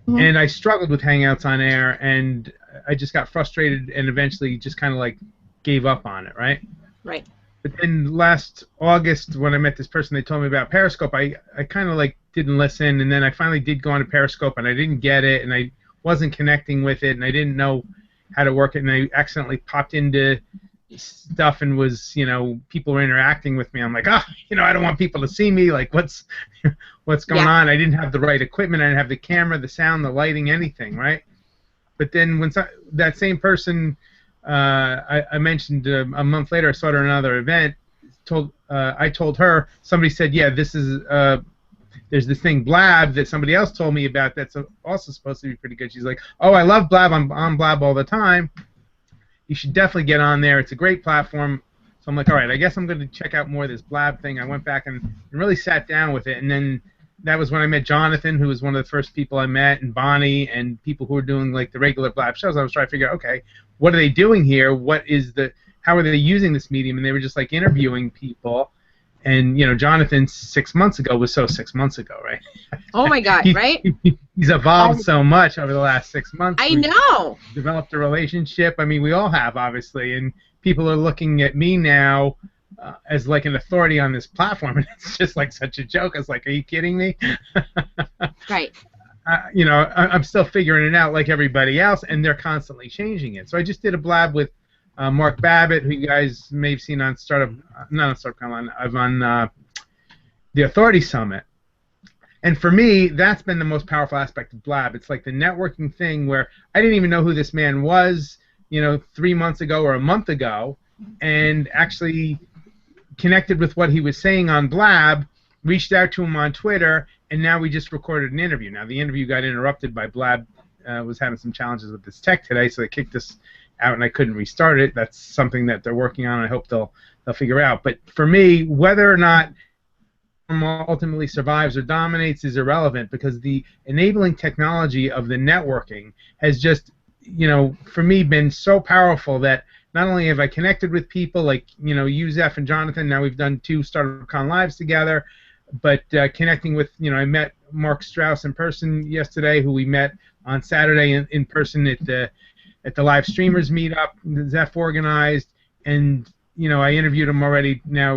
Mm-hmm. And I struggled with Hangouts on Air, and I just got frustrated and eventually just kind of like gave up on it, right? Right. But then last August, when I met this person, they told me about Periscope. I kind of like didn't listen, and then I finally did go on to Periscope, and I didn't get it, and I wasn't connecting with it, and I didn't know how to work it, and I accidentally popped into stuff and was, people were interacting with me. I'm like, I don't want people to see me. Like, what's going on? I didn't have the right equipment. I didn't have the camera, the sound, the lighting, anything, right? But then when that same person I mentioned a month later I saw her at another event. I told her, somebody said, yeah, this is there's this thing Blab that somebody else told me about that's also supposed to be pretty good. She's like, oh, I love Blab. I'm on Blab all the time. You should definitely get on there. It's a great platform. So I'm like, all right, I guess I'm going to check out more of this Blab thing. I went back and really sat down with it, and then that was when I met Jonathan, who was one of the first people I met, and Bonnie, and people who were doing like the regular Blab shows. I was trying to figure out, okay, what are they doing here? How are they using this medium? And they were just like interviewing people. And, Jonathan 6 months ago was 6 months ago, right? Oh, my God, right? He's evolved so much over the last 6 months. I know. Developed a relationship. I mean, we all have, obviously. And people are looking at me now as like an authority on this platform. And it's just like such a joke. I was like, are you kidding me? Right. I'm still figuring it out like everybody else, and they're constantly changing it. So I just did a Blab with Mark Babbitt, who you guys may have seen on on the Authority Summit. And for me, that's been the most powerful aspect of Blab. It's like the networking thing where I didn't even know who this man was, 3 months ago or a month ago, and actually connected with what he was saying on Blab, reached out to him on Twitter, and now we just recorded an interview. Now, the interview got interrupted by Blab, was having some challenges with its tech today, so they kicked us out and I couldn't restart it. That's something that they're working on. I hope they'll figure out. But for me, whether or not ultimately survives or dominates is irrelevant, because the enabling technology of the networking has just, for me, been so powerful that not only have I connected with people like, you, Zeph, and Jonathan, now we've done 2 StartupCon Lives together, but connecting with, I met Mark Strauss in person yesterday, who we met on Saturday in person at the live streamers meetup that Zeph organized, and I interviewed him already now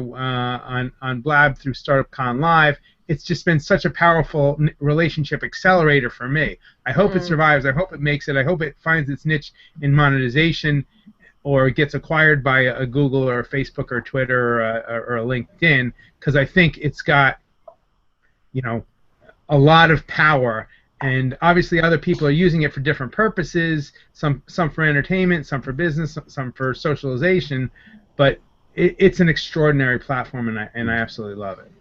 on Blab through StartupCon Live. It's just been such a powerful relationship accelerator for me. I hope it survives. I hope it makes it. I hope it finds its niche in monetization, or gets acquired by a Google or a Facebook or Twitter or a LinkedIn, because I think it's got a lot of power. And obviously other people are using it for different purposes, some for entertainment, some for business, some for socialization, but it's an extraordinary platform, and I absolutely love it.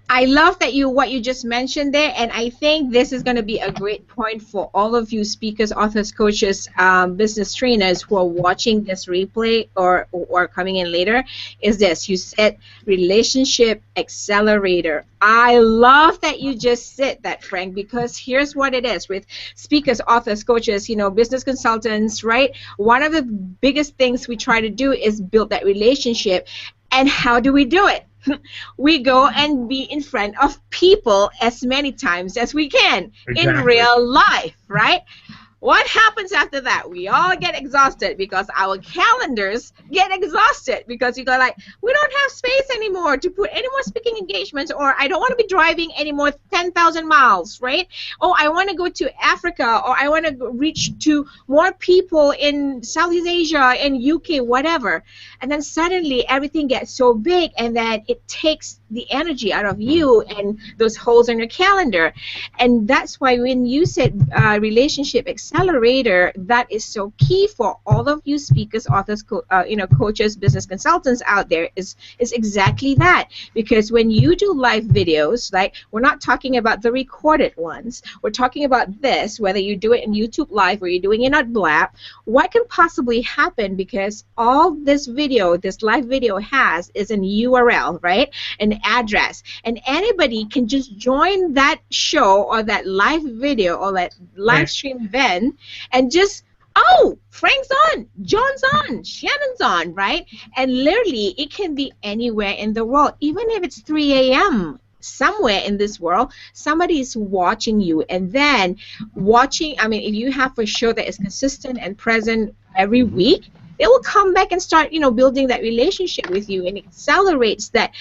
I love that what you just mentioned there, and I think this is going to be a great point for all of you speakers, authors, coaches, business trainers who are watching this replay or coming in later, is this. You said relationship accelerator. I love that you just said that, Frank, because here's what it is with speakers, authors, coaches, business consultants, right? One of the biggest things we try to do is build that relationship. And how do we do it? We go and be in front of people as many times as we can in real life, right? What happens after that? We all get exhausted because our calendars get exhausted because we go like, we don't have space anymore to put any more speaking engagements, or I don't want to be driving any more 10,000 miles, right? Oh, I want to go to Africa, or I want to reach to more people in Southeast Asia, in UK, whatever. And then suddenly everything gets so big, and then it takes the energy out of you and those holes in your calendar. And that's why when you said relationship accelerator, that is so key for all of you speakers, authors, coaches, business consultants out there, is exactly that. Because when you do live videos, like, we're not talking about the recorded ones, we're talking about this, whether you do it in YouTube Live or you're doing it on Blab, what can possibly happen? Because all this live video has is an URL, right? An address, and anybody can just join that show or that live video or that live stream event and just, oh, Frank's on, John's on, Shannon's on, right? And literally it can be anywhere in the world, even if it's 3 a.m. somewhere in this world, somebody is watching you. And then watching, I mean, if you have a show that is consistent and present every week, they will come back and start, building that relationship with you, and it accelerates that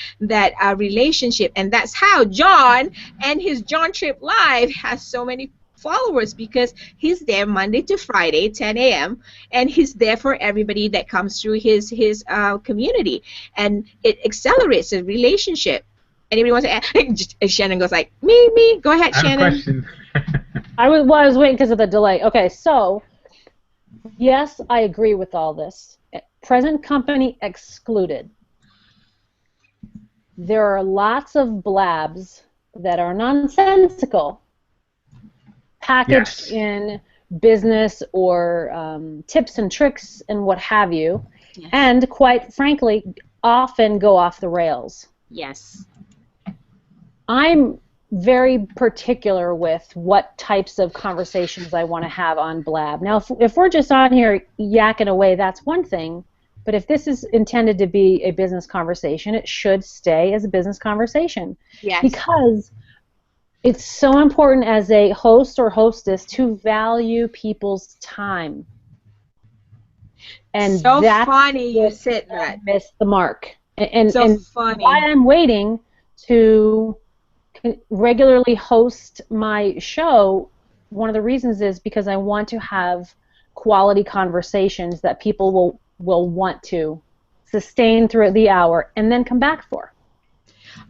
relationship. And that's how John and his John Trip Live has so many followers, because he's there Monday to Friday, 10 a.m., and he's there for everybody that comes through his community, and it accelerates the relationship. Anybody wants to add? Shannon goes like, me. Go ahead, Shannon. I have a question. I was waiting because of the delay. Okay, so Yes, I agree with all this. Present company excluded. There are lots of blabs that are nonsensical, packaged Yes. in business or tips and tricks and what have you, Yes. and quite frankly, often go off the rails. Yes. I'm very particular with what types of conversations I want to have on Blab. Now, if we're just on here yakking away, that's one thing. But if this is intended to be a business conversation, it should stay as a business conversation. Yes. Because it's so important as a host or hostess to value people's time. And So that's funny you where said people that. miss the mark. And So why funny. I'm waiting to regularly host my show, one of the reasons is because I want to have quality conversations that people will want to sustain throughout the hour and then come back for.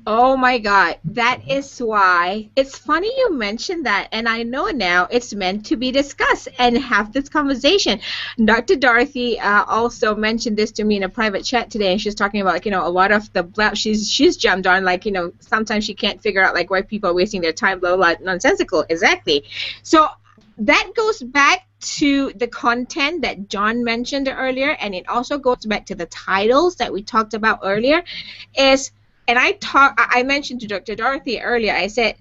Oh my God, that is why it's funny you mentioned that, and I know now it's meant to be discussed and have this conversation. Dr. Dorothy also mentioned this to me in a private chat today, and she's talking about, like, a lot of the blab she's jumped on, like, sometimes she can't figure out like why people are wasting their time, blah blah, blah, nonsensical. Exactly. So that goes back to the content that John mentioned earlier, and it also goes back to the titles that we talked about earlier. Is And I mentioned to Dr. Dorothy earlier, I said,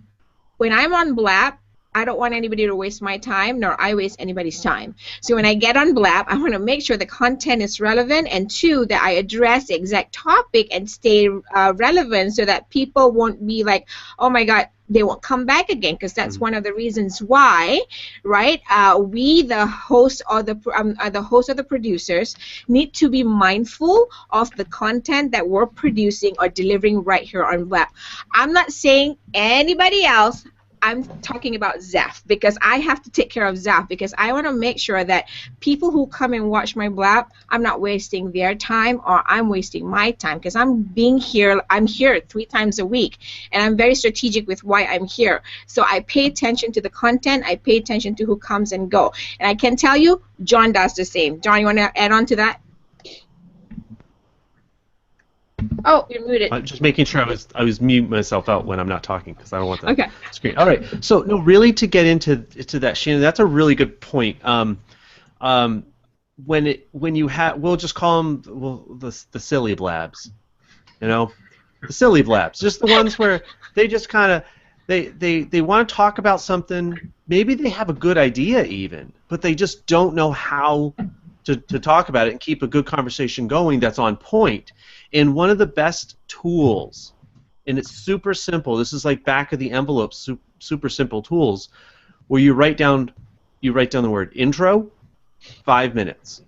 when I'm on Blab, I don't want anybody to waste my time, nor I waste anybody's time. So when I get on Blab, I want to make sure the content is relevant, and two, that I address the exact topic and stay relevant so that people won't be like, oh my God, they won't come back again, because that's one of the reasons why, right? We, the host or the host or the producers, need to be mindful of the content that we're producing or delivering right here on Blab. I'm not saying anybody else. I'm talking about Zeph, because I have to take care of Zeph, because I want to make sure that people who come and watch my Blab, I'm not wasting their time or I'm wasting my time, because I'm here 3 times a week, and I'm very strategic with why I'm here. So I pay attention to the content, I pay attention to who comes and go. And I can tell you, John does the same. John, you want to add on to that? Oh, you're muted. Just making sure I was mute myself out when I'm not talking, because I don't want the Okay. screen. All right. So no, really, to get into that, Shannon, that's a really good point. When you have, we'll just call them the silly blabs, the silly blabs, just the ones where they just kind of they want to talk about something. Maybe they have a good idea even, but they just don't know how to talk about it and keep a good conversation going that's on point. And one of the best tools, and it's super simple, this is like back of the envelope, super simple tools, where you write down the word intro, 5 minutes.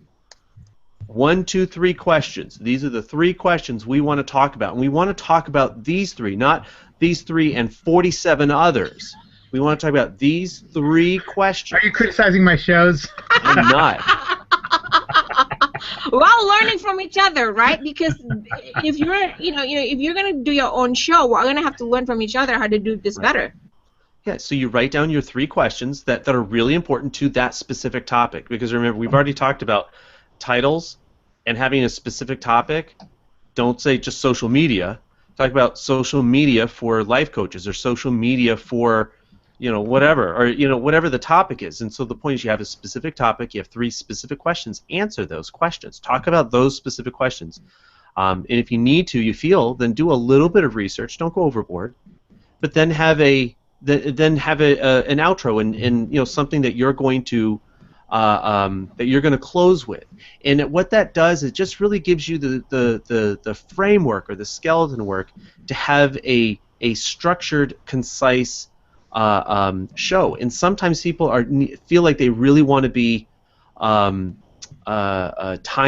1, 2, 3 questions. These are the 3 questions we want to talk about. And we want to talk about these 3, not these 3 and 47 others. We want to talk about these 3 questions. Are you criticizing my shows? I'm not. While learning from each other, right? Because if you're, if you're gonna do your own show, we're gonna have to learn from each other how to do this better. Yeah, so you write down your 3 questions that are really important to that specific topic. Because remember, we've already talked about titles and having a specific topic. Don't say just social media. Talk about social media for life coaches, or social media for, whatever, or whatever the topic is. And so the point is, you have a specific topic, you have 3 specific questions. Answer those questions. Talk about those specific questions. And if you need to, you feel, then do a little bit of research. Don't go overboard. But then have an outro and something that you're going to close with. And what that does, it just really gives you the framework or the skeleton work to have a structured, concise show. And sometimes people feel like they really want to be time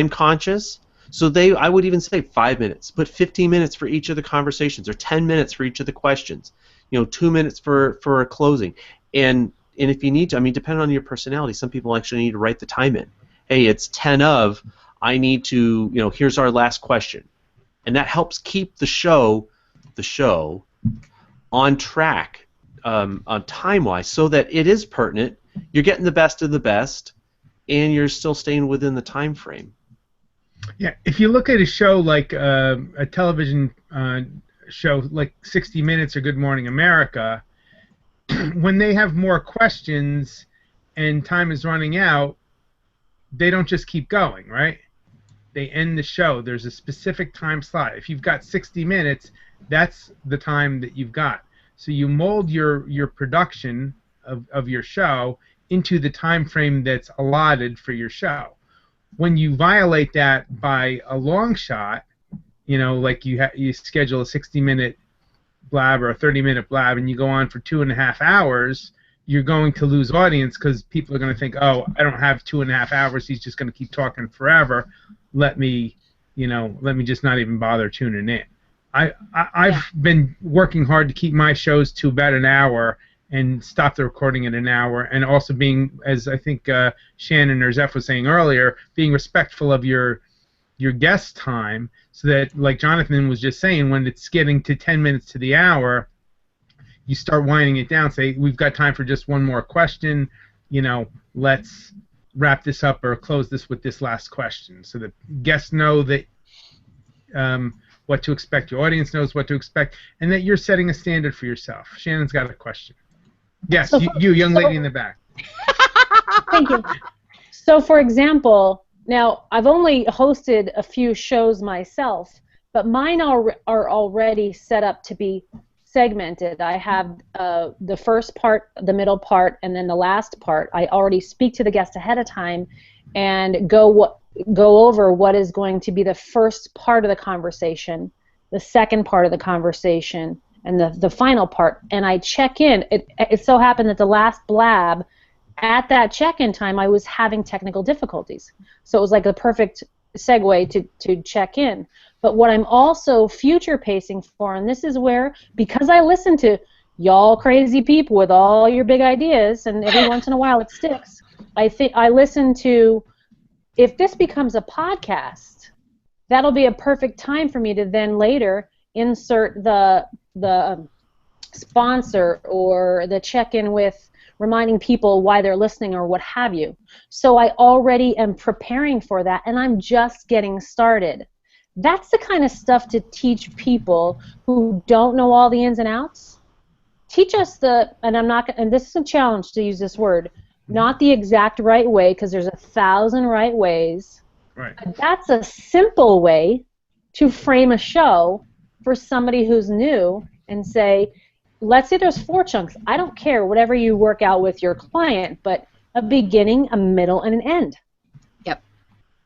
conscious. So I would even say 5 minutes. Put 15 minutes for each of the conversations, or 10 minutes for each of the questions. 2 minutes for a closing. And if you need to, depending on your personality, some people actually need to write the time in. Hey, it's 10 of, I need to, here's our last question. And that helps keep the show on track, time-wise, so that it is pertinent. You're getting the best of the best, and you're still staying within the time frame. Yeah, if you look at a show like a television show like 60 Minutes or Good Morning America, when they have more questions and time is running out, they don't just keep going, right? They end the show. There's a specific time slot. If you've got 60 minutes, that's the time that you've got. So you mold your production of your show into the time frame that's allotted for your show. When you violate that by a long shot, like you schedule a 60-minute blab or a 30-minute blab and you go on for 2.5 hours, you're going to lose audience because people are going to think, oh, I don't have 2.5 hours. He's just going to keep talking forever. Let me just not even bother tuning in. I've been working hard to keep my shows to about an hour and stop the recording at an hour, and also being, as I think Shannon or Zeph was saying earlier, being respectful of your guest time, so that, like Jonathan was just saying, when it's getting to 10 minutes to the hour, you start winding it down. Say, we've got time for just one more question. Let's wrap this up or close this with this last question, so that guests know that what to expect, your audience knows what to expect, and that you're setting a standard for yourself. Shannon's got a question. Yes, you young lady in the back. Thank you. So, for example, now I've only hosted a few shows myself, but mine are already set up to be segmented. I have the first part, the middle part, and then the last part. I already speak to the guest ahead of time and go over what is going to be the first part of the conversation, the second part of the conversation, and the final part. And I check in. It so happened that the last blab, at that check-in time, I was having technical difficulties. So it was like the perfect segue to check in. But what I'm also future pacing for, and this is where, because I listen to y'all crazy people with all your big ideas, and every once in a while it sticks, I listen to, if this becomes a podcast, that'll be a perfect time for me to then later insert the sponsor or the check-in with reminding people why they're listening or what have you. So I already am preparing for that, and I'm just getting started. That's the kind of stuff to teach people who don't know all the ins and outs. Teach us and this is a challenge to use this word, not the exact right way, because there's 1,000 right ways. Right. But that's a simple way to frame a show for somebody who's new and say, let's say there's 4 chunks. I don't care, whatever you work out with your client, but a beginning, a middle, and an end. Yep,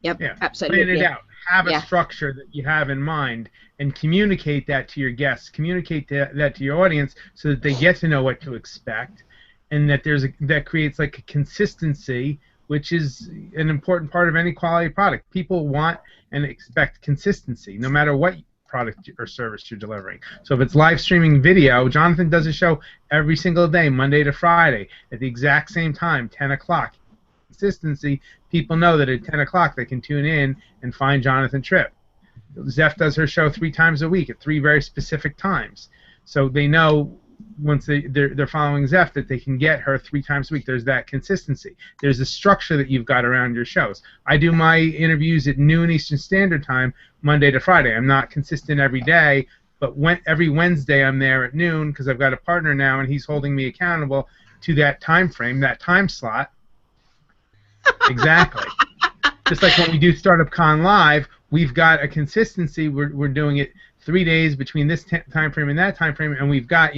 Yeah. absolutely. Plan it out. Have a structure that you have in mind, and communicate that to your guests. Communicate that to your audience so that they get to know what to expect, and that that creates like a consistency, which is an important part of any quality product. People want and expect consistency, no matter what product or service you're delivering. So if it's live streaming video, Jonathan does a show every single day, Monday to Friday, at the exact same time, 10 o'clock. Consistency, people know that at 10 o'clock they can tune in and find Jonathan Tripp. Zeph does her show 3 times a week at 3 very specific times. So they know once they're following Zeph that they can get her 3 times a week. There's that consistency. There's a structure that you've got around your shows. I do my interviews at noon Eastern Standard Time, Monday to Friday. I'm not consistent every day, but every Wednesday I'm there at noon because I've got a partner now and he's holding me accountable to that time frame, that time slot. Exactly. Just like when we do Startup Con Live, we've got a consistency. We're doing it 3 days between this time frame and that time frame, and we've got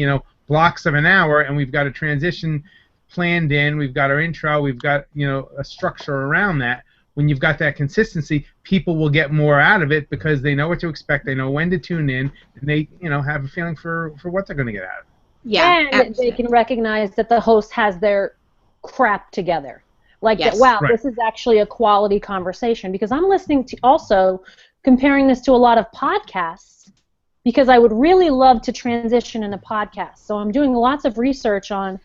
blocks of an hour, and we've got a transition planned in. We've got our intro. We've got a structure around that. When you've got that consistency, people will get more out of it because they know what to expect. They know when to tune in, and they have a feeling for what they're going to get out of it. Yeah, and absolutely. they can recognize that the host has their crap together. Like, Yes. that, wow, Right. This is actually a quality conversation. Because I'm listening to, also comparing this to a lot of podcasts, because I would really love to transition in a podcast. So I'm doing lots of research on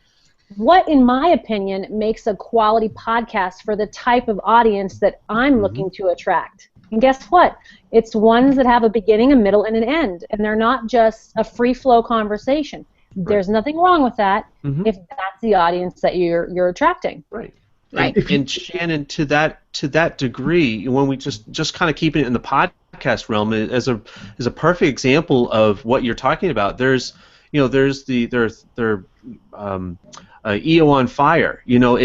what, in my opinion, makes a quality podcast for the type of audience that I'm looking to attract. And guess what? It's ones that have a beginning, a middle, and an end. And they're not just a free-flow conversation. There's nothing wrong with that if that's the audience that you're attracting. Right. Right. And Shannon, to that degree, when we just kind of keep it in the podcast realm, as a perfect example of what you're talking about. There's EO on Fire. That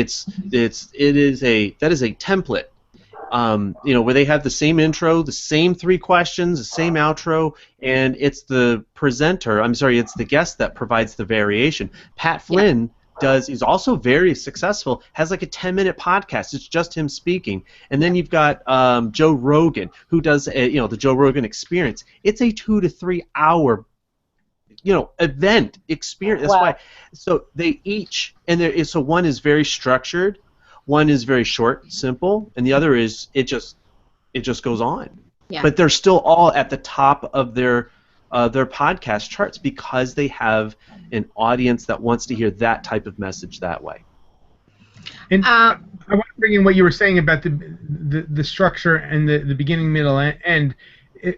is a template. Where they have the same intro, the same 3 questions, the same outro, and it's the guest that provides the variation. Pat Flynn is also very successful, has like a 10-minute podcast. It's just him speaking. And then you've got Joe Rogan, who does the Joe Rogan Experience. It's a 2 to 3 hour event experience. That's why. So they each, so one is very structured, one is very short, simple, and the other is it just goes on. Yeah. But they're still all at the top of their podcast charts because they have an audience that wants to hear that type of message that way. And I want to bring in what you were saying about the structure and the beginning, middle, and end.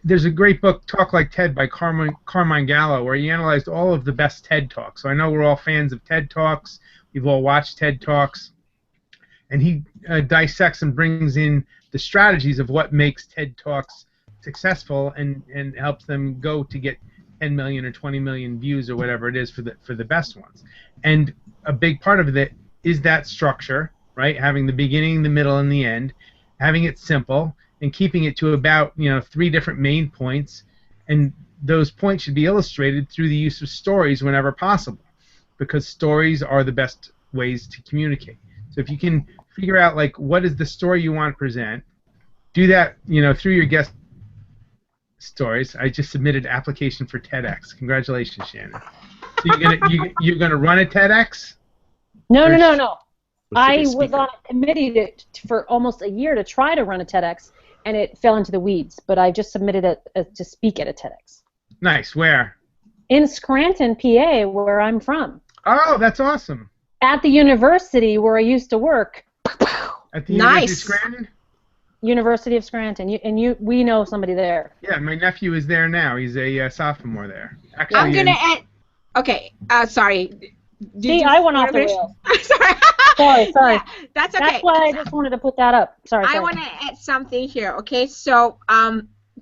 There's a great book, Talk Like TED, by Carmine Gallo, where he analyzed all of the best TED Talks. So I know we're all fans of TED Talks. We've all watched TED Talks. And he dissects and brings in the strategies of what makes TED Talks successful and helps them go to get 10 million or 20 million views or whatever it is for the best ones. And a big part of it is that structure, right? Having the beginning, the middle, and the end, having it simple, and keeping it to about 3 different main points, and those points should be illustrated through the use of stories whenever possible, because stories are the best ways to communicate. So if you can figure out what is the story you want to present, do that through your guest stories. I just submitted application for TEDx. Congratulations, Shannon. So you're gonna run a TEDx? No. I was on a committee for almost a year to try to run a TEDx, and it fell into the weeds. But I just submitted it to speak at a TEDx. Nice. Where? In Scranton, PA, where I'm from. Oh, that's awesome. At the university where I used to work. At the University of Scranton? University of Scranton. We know somebody there. Yeah, my nephew is there now. He's a sophomore there. Actually, I'm gonna add. Okay. Sorry. See, I went off the rails. Sorry. Yeah, that's okay. That's why I just wanted to put that up. Sorry. I want to add something here. Okay, so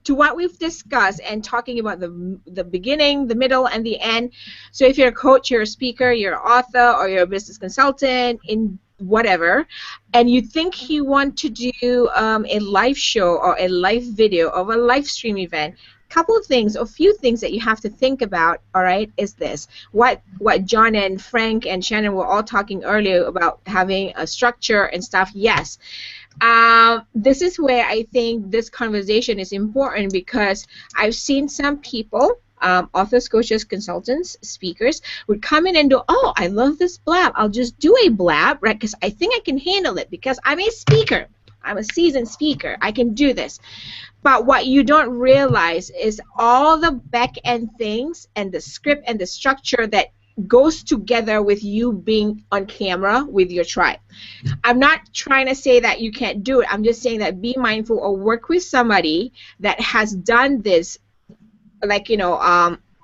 to what we've discussed and talking about the beginning, the middle, and the end. So if you're a coach, you're a speaker, you're an author, or you're a business consultant in whatever, and you think you want to do a live show or a live video of a live stream event, a few things that you have to think about, all right, is this. What John and Frank and Shannon were all talking earlier about having a structure and stuff, yes. This is where I think this conversation is important, because I've seen some people, authors, coaches, consultants, speakers, would come in and do, oh, I love this blab. I'll just do a blab, right, because I think I can handle it because I'm a speaker. I'm a seasoned speaker. I can do this. But what you don't realize is all the back-end things and the script and the structure that goes together with you being on camera with your tribe. I'm not trying to say that you can't do it. I'm just saying that be mindful or work with somebody that has done this,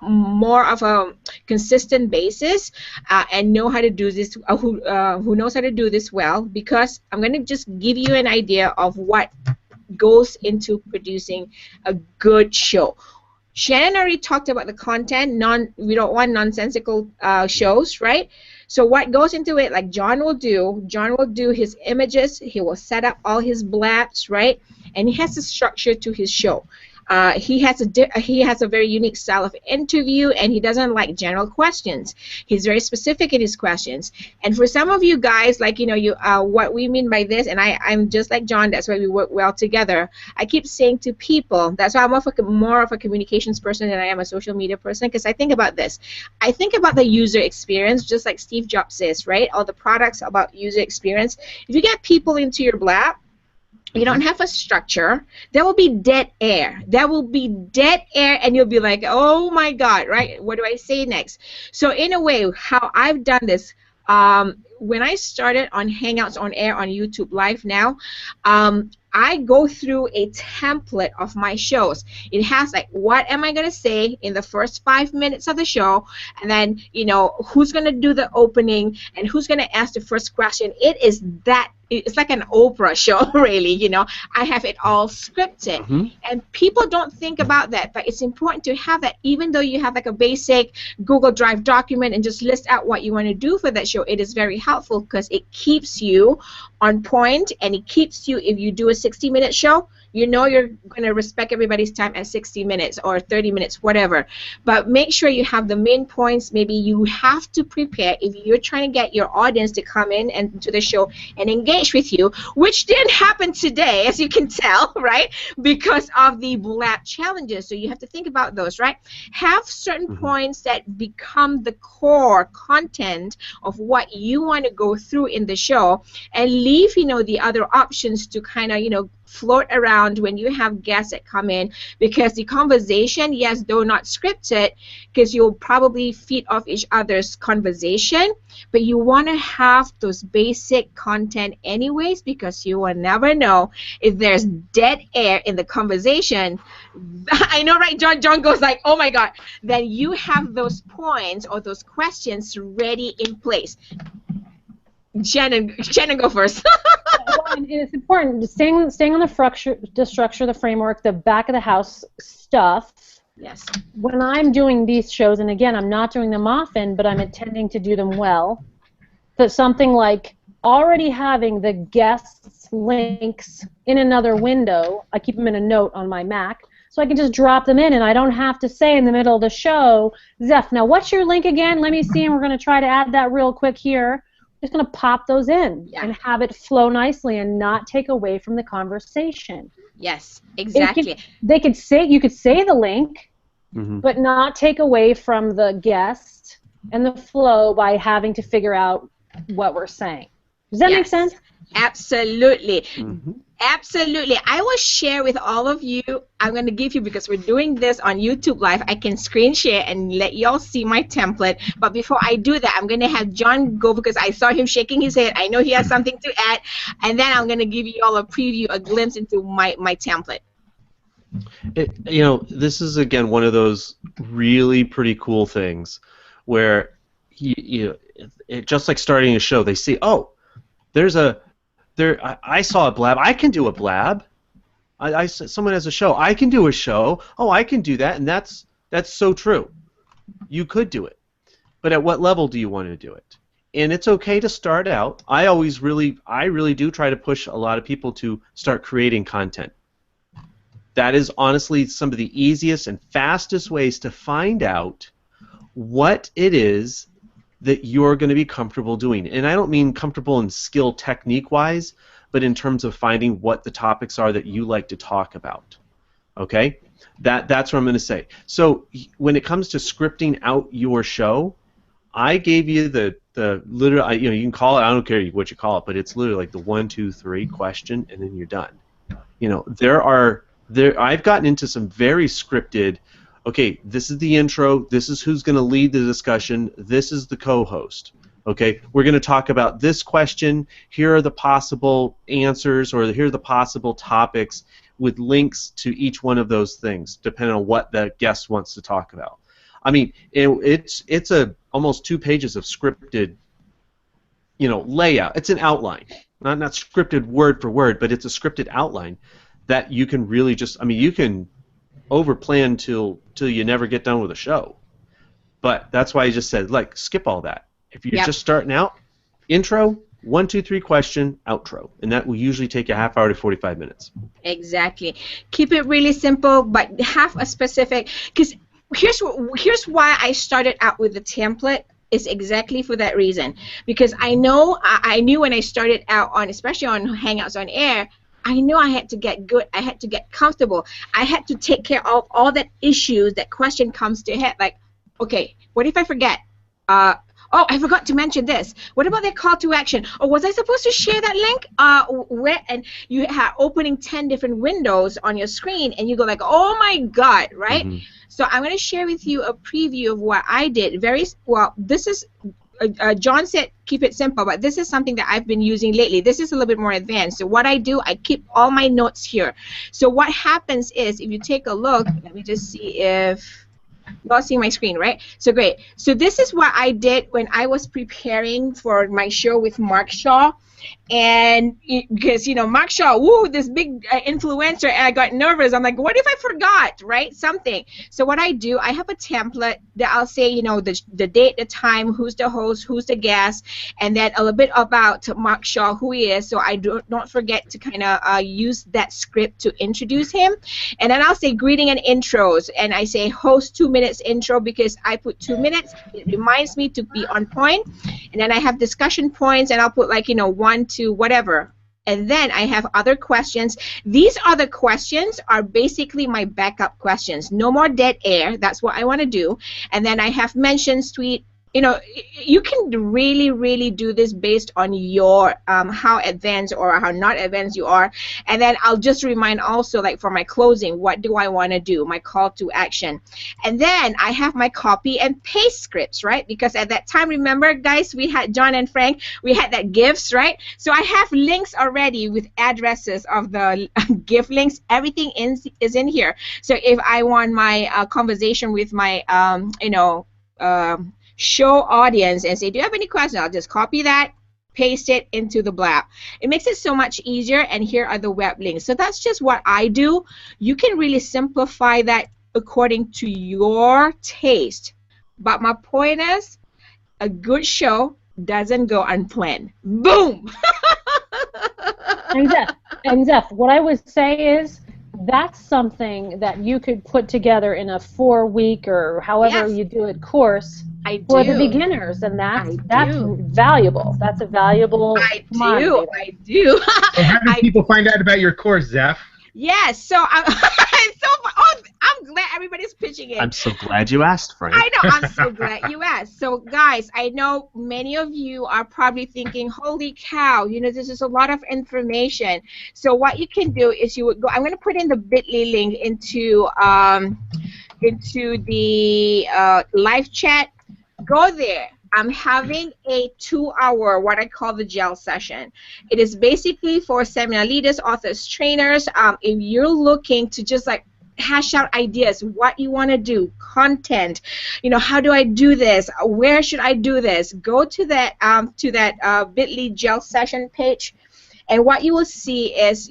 more of a consistent basis, and know how to do this, who knows how to do this well, because I'm going to just give you an idea of what goes into producing a good show. Shannon already talked about the content. We don't want nonsensical shows, right? So what goes into it, like John will do his images, he will set up all his blabs, right? And he has a structure to his show. He has a very unique style of interview, and he doesn't like general questions. He's very specific in his questions. And for some of you guys, what we mean by this, and I'm just like John, that's why we work well together. I keep saying to people, that's why I'm more of a communications person than I am a social media person, because I think about this. I think about the user experience, just like Steve Jobs says, right? All the products about user experience. If you get people into your blab, you don't have a structure, there will be dead air. There will be dead air, and you'll be like, oh my God, right? What do I say next? So in a way, how I've done this, when I started on Hangouts on Air on YouTube Live now, I go through a template of my shows. It has what am I going to say in the first 5 minutes of the show, and then, who's going to do the opening and who's going to ask the first question. It is that it's like an Oprah show, really. You know, I have it all scripted, and people don't think about that, but it's important to have that. Even though you have like a basic Google Drive document and just list out what you want to do for that show, it is very helpful because it keeps you on point, and it keeps you, if you do a 60-minute show, you know you're going to respect everybody's time at 60 minutes or 30 minutes, whatever. But make sure you have the main points. Maybe you have to prepare if you're trying to get your audience to come in and to the show and engage with you, which didn't happen today, as you can tell, right? Because of the Blab challenges. So you have to think about those, right? Have certain points that become the core content of what you want to go through in the show, and leave, you know, the other options to kind of, you know, float around when you have guests that come in, because the conversation, yes, though not scripted, because you'll probably feed off each other's conversation, but you want to have those basic content anyways, because you will never know if there's dead air in the conversation. I know, right? John goes like, oh my God. Then you have those points or those questions ready in place. Shannon, go first. Well, and it's important staying on the structure, the framework, the back of the house stuff. Yes. When I'm doing these shows, and again, I'm not doing them often, but I'm intending to do them well. But something like already having the guests' links in another window, I keep them in a note on my Mac, so I can just drop them in, and I don't have to say in the middle of the show, Zeph, now what's your link again? Let me see, and we're going to try to add that real quick here. Just going to pop those in and have it flow nicely and not take away from the conversation. Yes, exactly. You could say the link, but not take away from the guest and the flow by having to figure out what we're saying. Does that make sense? Absolutely. Absolutely. I will share with all of you. I'm going to give you, because we're doing this on YouTube Live, I can screen share and let y'all see my template. But before I do that, I'm going to have John go, because I saw him shaking his head. I know he has something to add. And then I'm going to give you all a preview, a glimpse into my template. You know, this is, again, one of those really pretty cool things where, just like starting a show, they see, oh, I saw a Blab. I can do a Blab. Someone has a show. I can do a show. Oh, I can do that, and that's so true. You could do it, but at what level do you want to do it? And it's okay to start out. I really do try to push a lot of people to start creating content. That is honestly some of the easiest and fastest ways to find out what it is that you're going to be comfortable doing. And I don't mean comfortable in skill technique-wise, but in terms of finding what the topics are that you like to talk about. Okay? That's what I'm going to say. So when it comes to scripting out your show, I gave you the literal, you can call it, I don't care what you call it, but it's literally like the 1, 2, 3 question, and then you're done. You know, I've gotten into some very scripted, okay, this is the intro, this is who's going to lead the discussion, this is the co-host. Okay, we're going to talk about this question, here are the possible answers, or here are the possible topics with links to each one of those things, depending on what the guest wants to talk about. I mean, it's almost 2 pages of scripted, layout. It's an outline, not scripted word for word, but it's a scripted outline that you can really you can overplan till you never get done with a show. But that's why I just said, skip all that. If you're just starting out, intro, 1, 2, 3 question, outro, and that will usually take a half hour to 45 minutes. Exactly. Keep it really simple, but have a specific, because here's why I started out with the template. Is exactly for that reason, because I knew when I started out on, especially on Hangouts on Air, I knew I had to get good, I had to get comfortable, I had to take care of all that issues, that question comes to head, like, okay, what if I forget? Oh, I forgot to mention this. What about that call to action? Or was I supposed to share that link? And you have opening 10 different windows on your screen, and you go like, oh my God, right? Mm-hmm. So I'm going to share with you a preview of what I did. This is, John said keep it simple, but this is something that I've been using lately. This is a little bit more advanced. So what I do, I keep all my notes here. So what happens is, if you take a look, let me just see if you all see my screen, right? So great. So this is what I did when I was preparing for my show with Mark Shaw. And because Mark Shaw, woo, this big influencer, and I got nervous. I'm like, what if I forgot, right? Something. So what I do, I have a template that I'll say, the date, the time, who's the host, who's the guest, and then a little bit about Mark Shaw, who he is, so I don't forget to kind of use that script to introduce him. And then I'll say greeting and intros, and I say host 2 minutes intro because I put 2 minutes. It reminds me to be on point. And then I have discussion points, and I'll put like 1 to whatever. And then I have other questions. These other questions are basically my backup questions. No more dead air. That's what I want to do. And then I have mentions, tweet. You can really, really do this based on your how advanced or how not advanced you are. And then I'll just remind also, like for my closing, what do I want to do, my call to action. And then I have my copy and paste scripts, right? Because at that time, remember, guys, we had John and Frank, we had that GIFs, right? So I have links already with addresses of the GIF links. Everything is in here. So if I want my conversation with my, show audience and say, do you have any questions? I'll just copy that, paste it into the Blab. It makes it so much easier, and here are the web links. So that's just what I do. You can really simplify that according to your taste. But my point is, a good show doesn't go unplanned. Boom! And Zeph, what I would say is, that's something that you could put together in a 4-week or however you do it course for the beginners, and that's valuable. That's a valuable commodity. I do. So how do people find out about your course, Zeph? Yes, so I'm glad everybody's pitching in. I'm so glad you asked, Frank. I know, I'm so glad you asked. So guys, I know many of you are probably thinking, holy cow, this is a lot of information. So what you can do is you would go, I'm going to put in the bit.ly link into the live chat. Go there. I'm having a 2-hour, what I call the gel session. It is basically for seminar leaders, authors, trainers. If you're looking to just like hash out ideas, what you want to do, content, how do I do this? Where should I do this? Go to that bit.ly gel session page, and what you will see is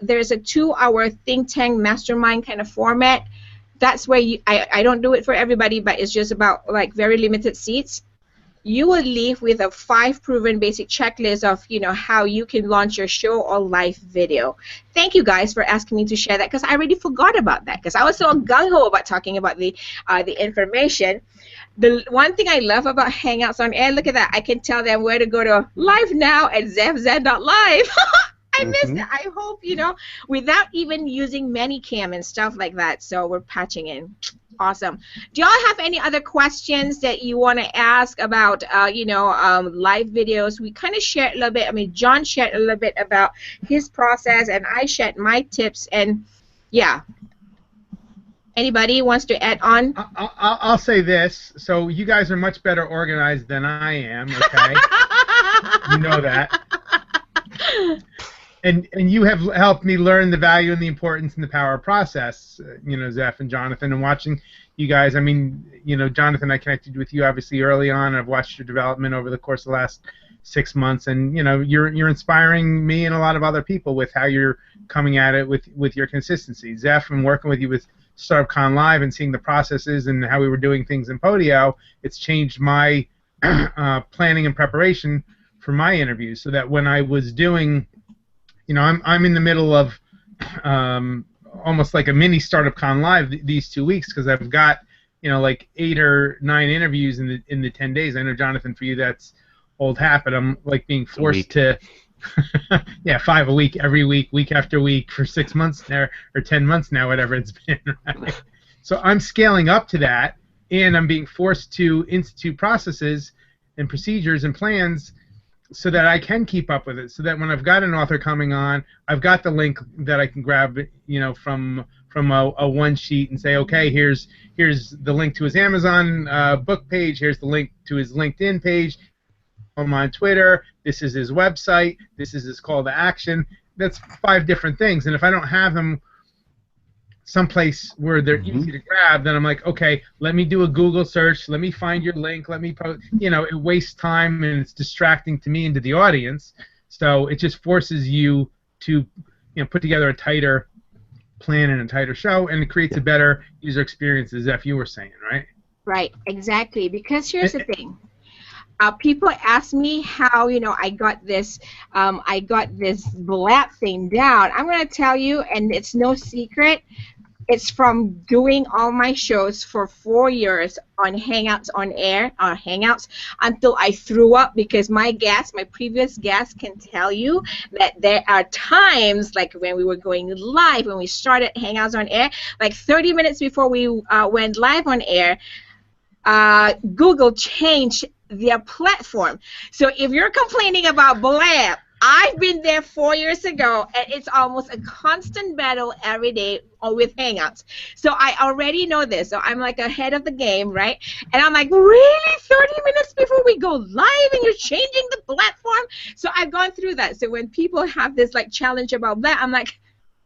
there's a 2-hour think tank mastermind kind of format. That's where I don't do it for everybody, but it's just about like very limited seats. You will leave with a 5 proven basic checklist of how you can launch your show or live video. Thank you guys for asking me to share that, because I already forgot about that, because I was so gung-ho about talking about the information. The one thing I love about Hangouts on Air, look at that, I can tell them where to go to live now at ZevZen.live. I missed it. I hope, without even using ManyCam and stuff like that. So we're patching in. Awesome. Do y'all have any other questions that you want to ask about, live videos? We kind of shared a little bit. I mean, John shared a little bit about his process, and I shared my tips. And, yeah. Anybody wants to add on? I'll say this. So you guys are much better organized than I am, okay? You know that. And you have helped me learn the value and the importance and the power of process, Zeph and Jonathan, and watching you guys. I mean, Jonathan, I connected with you obviously early on. I've watched your development over the course of the last 6 months, and you're inspiring me and a lot of other people with how you're coming at it with your consistency. Zeph, and working with you with StartupCon Live and seeing the processes and how we were doing things in Podio, it's changed my planning and preparation for my interviews, so that when I was doing, I'm in the middle of almost like a mini StartupCon Live these 2 weeks, because I've got like 8 or 9 interviews in the 10 days. I know, Jonathan, for you that's old hat, but I'm like being forced to 5 a week, every week, week after week for 6 months now, or 10 months now, whatever it's been. Right? So I'm scaling up to that, and I'm being forced to institute processes and procedures and plans so that I can keep up with it, so that when I've got an author coming on, I've got the link that I can grab, from a one sheet and say, okay, here's the link to his Amazon book page, here's the link to his LinkedIn page, I'm on Twitter, this is his website, this is his call to action. That's 5 different things, and if I don't have them someplace where they're easy to grab, then I'm like, okay, let me do a Google search, let me find your link, let me post. It wastes time and it's distracting to me and to the audience. So it just forces you to put together a tighter plan and a tighter show, and it creates a better user experience, as F you were saying, right? Right, exactly. Because here's the thing. People ask me how I got this Blab thing down. I'm going to tell you, and it's no secret. It's from doing all my shows for 4 years on Hangouts on air, or Hangouts, until I threw up, because my previous guests can tell you that there are times, like when we were going live, when we started Hangouts on air, like 30 minutes before we went live on air, Google changed their platform. So if you're complaining about Blab, I've been there 4 years ago, and it's almost a constant battle every day with Hangouts. So I already know this. So I'm like ahead of the game, right? And I'm like, really? 30 minutes before we go live and you're changing the platform? So I've gone through that. So when people have this like challenge about that, I'm like,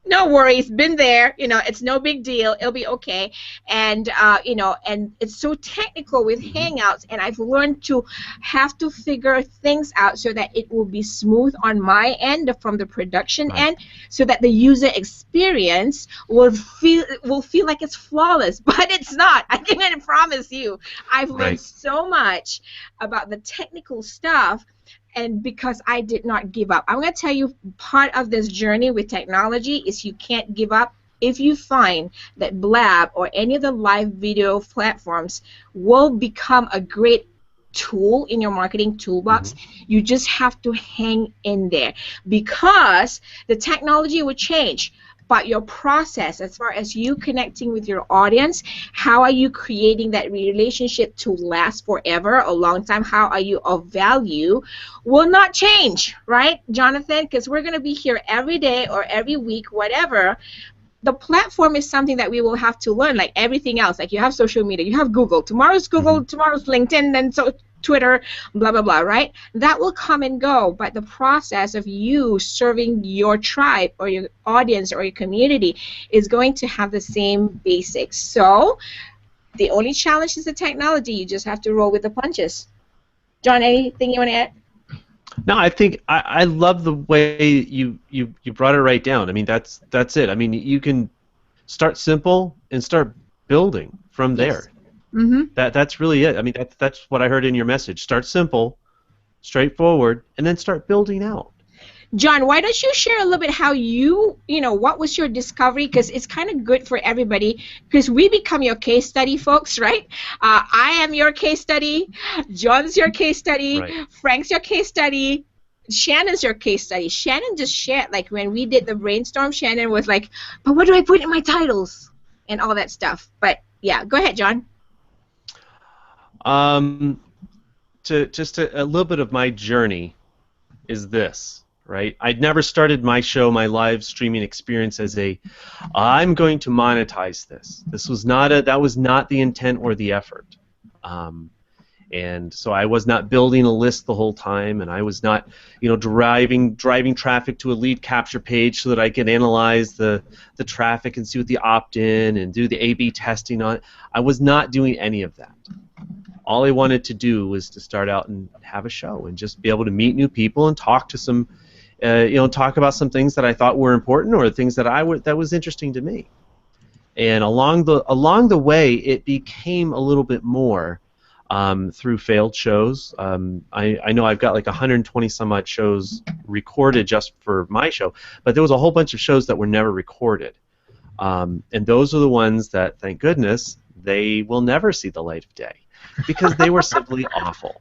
no worries, been there, it's no big deal, it'll be okay. And and it's so technical with Hangouts, and I've learned to have to figure things out so that it will be smooth on my end, from the production end, so that the user experience will feel like it's flawless. But it's not. I can promise you, I've learned so much about the technical stuff. And because I did not give up. I'm going to tell you, part of this journey with technology is you can't give up. If you find that Blab or any of the live video platforms will become a great tool in your marketing toolbox, you just have to hang in there, because the technology will change. But your process, as far as you connecting with your audience, how are you creating that relationship to last forever, a long time? How are you of value? Will not change, right, Jonathan? Because we're going to be here every day or every week, whatever. The platform is something that we will have to learn, like everything else. Like you have social media, you have Google. Tomorrow's Google, tomorrow's LinkedIn, and so Twitter, blah, blah, blah, right? That will come and go, but the process of you serving your tribe or your audience or your community is going to have the same basics. So the only challenge is the technology. You just have to roll with the punches. John, anything you want to add? No, I think I love the way you brought it right down. I mean, that's it. I mean, you can start simple and start building from there. That's really it. I mean, that's what I heard in your message. Start simple, straightforward, and then start building out. John, why don't you share a little bit how what was your discovery? Because it's kind of good for everybody, because we become your case study, folks, right? I am your case study. John's your case study. Frank's your case study. Shannon's your case study. Shannon just shared, like when we did the brainstorm, Shannon was like, but what do I put in my titles? And all that stuff. But yeah, go ahead, John. Just a little bit of my journey is this. Right? I'd never started my show, my live streaming experience, as I'm going to monetize this. That was not the intent or the effort. And so I was not building a list the whole time, and I was not, driving traffic to a lead capture page so that I could analyze the traffic and see what the opt-in and do the A/B testing on it. I was not doing any of that. All I wanted to do was to start out and have a show and just be able to meet new people and talk to some. Talk about some things that I thought were important, or things that was interesting to me. And along the way, it became a little bit more through failed shows. I know I've got like 120 some odd shows recorded just for my show, but there was a whole bunch of shows that were never recorded. And those are the ones that, thank goodness, they will never see the light of day, because they were simply awful.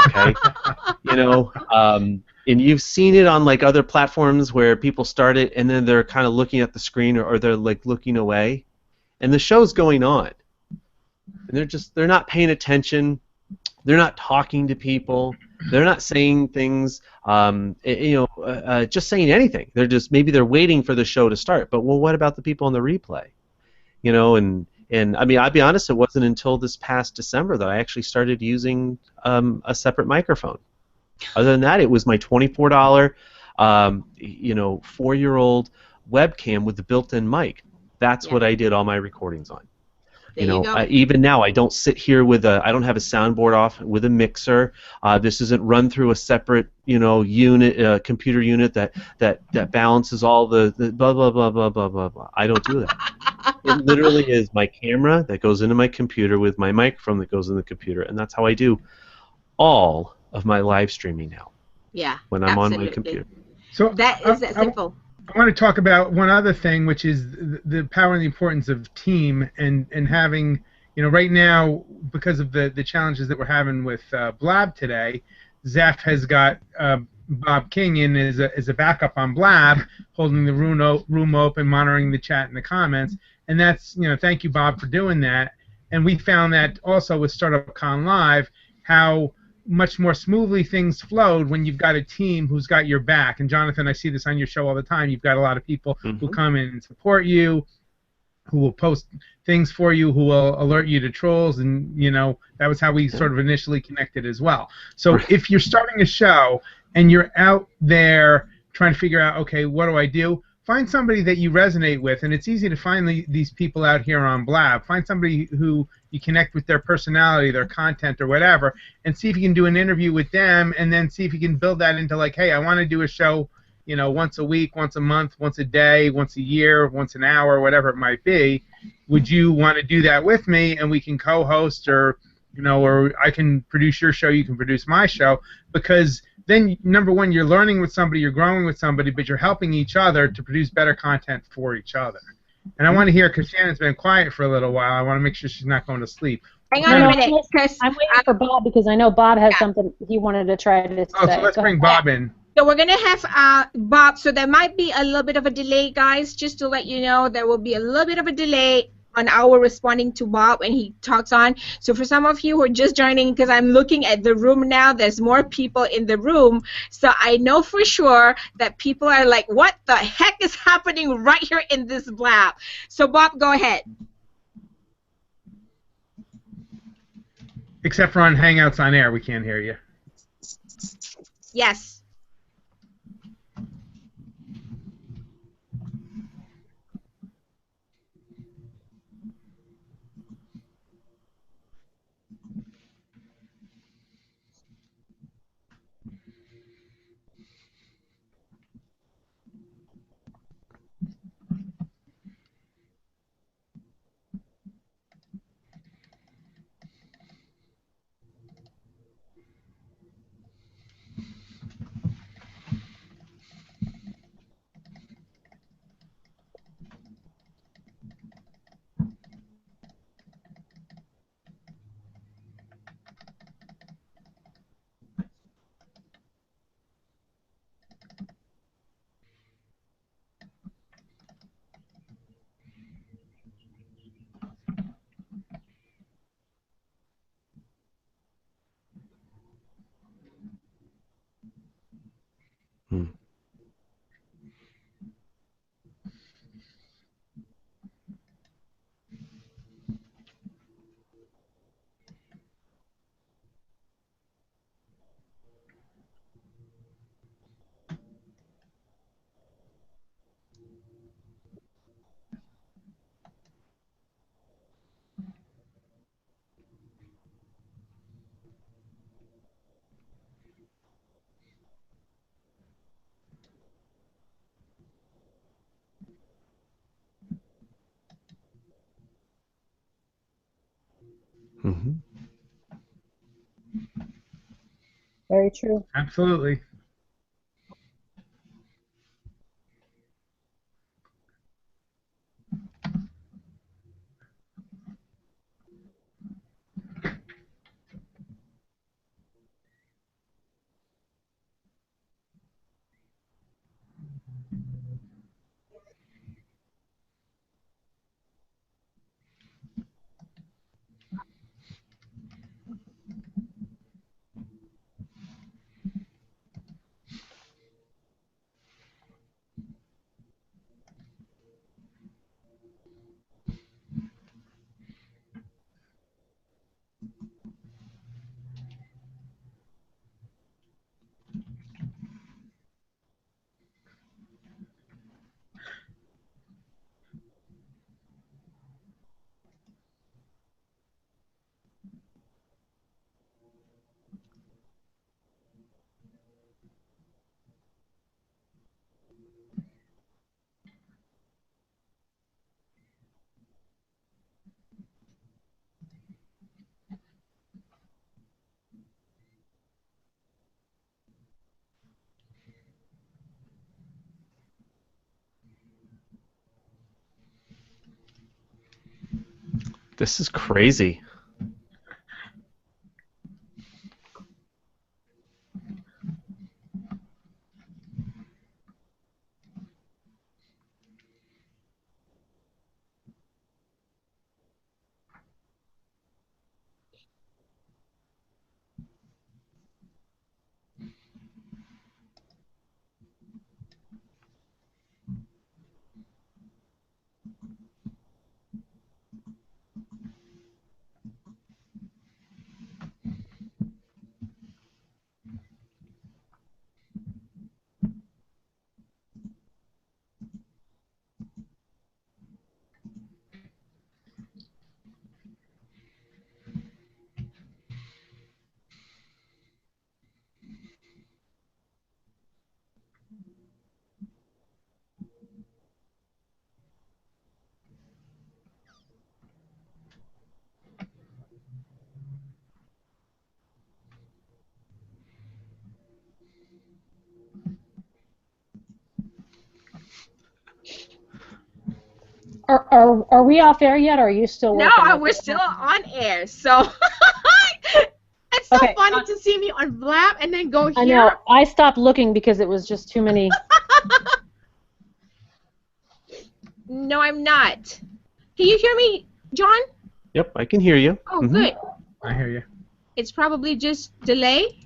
Okay, and you've seen it on like other platforms where people start it and then they're kind of looking at the screen, or they're like looking away, and the show's going on, and they're not paying attention, they're not talking to people, they're not saying things, just saying anything. They're just, maybe they're waiting for the show to start. But well, what about the people on the replay? And I mean, I'll be honest, it wasn't until this past December that I actually started using a separate microphone. Other than that, it was my $24, 4-year-old webcam with the built-in mic. That's Yeah. what I did all my recordings on. There you go. Even now, I don't sit here with I don't have a soundboard off with a mixer. This isn't run through a separate, unit, computer unit that balances all the blah blah blah blah blah blah blah. I don't do that. It literally is my camera that goes into my computer with my microphone that goes in the computer, and that's how I do all of my live streaming now Yeah, when I'm on my absolutely. computer. So That is that simple. I want to talk about one other thing, which is the power and the importance of team and having, right now, because of the challenges that we're having with Blab today, Zeph has got Bob King in as a backup on Blab, holding the room open, monitoring the chat and the comments, and that's, thank you, Bob, for doing that. And we found that also with Startup Con Live, how much more smoothly things flowed when you've got a team who's got your back. And Jonathan, I see this on your show all the time. You've got a lot of people who come in and support you, who will post things for you, who will alert you to trolls, and that was how we sort of initially connected as well. So if you're starting a show and you're out there trying to figure out, okay, what do I do? Find somebody that you resonate with, and it's easy to find these people out here on Blab. Find somebody who you connect with their personality, their content, or whatever, and see if you can do an interview with them, and then see if you can build that into like, hey, I want to do a show, once a week, once a month, once a day, once a year, once an hour, whatever it might be. Would you want to do that with me, and we can co-host, or I can produce your show, you can produce my show, because then, number one, you're learning with somebody, you're growing with somebody, but you're helping each other to produce better content for each other. And I want to hear, because Shannon's been quiet for a little while, I want to make sure she's not going to sleep. Hang on a minute, because I'm waiting for Bob because I know Bob has something he wanted to try to say. Oh, so let's bring Bob in. So we're gonna have Bob. So there might be a little bit of a delay, guys. Just to let you know, there will be a little bit of a delay on our responding to Bob when he talks on. So for some of you who are just joining, because I'm looking at the room now, there's more people in the room. So I know for sure that people are like, what the heck is happening right here in this Blab? So Bob, go ahead. Except for on Hangouts on Air, we can't hear you. Yes. Mm-hmm. Very true. Absolutely. This is crazy. Are we off air yet, or are you still No, working? we're still on air. So it's so Okay, funny to see me on Blab and then go here. I know. I stopped looking because it was just too many. No, I'm not. Can you hear me, John? Yep, I can hear you. Oh, good. I hear you. It's probably just delay.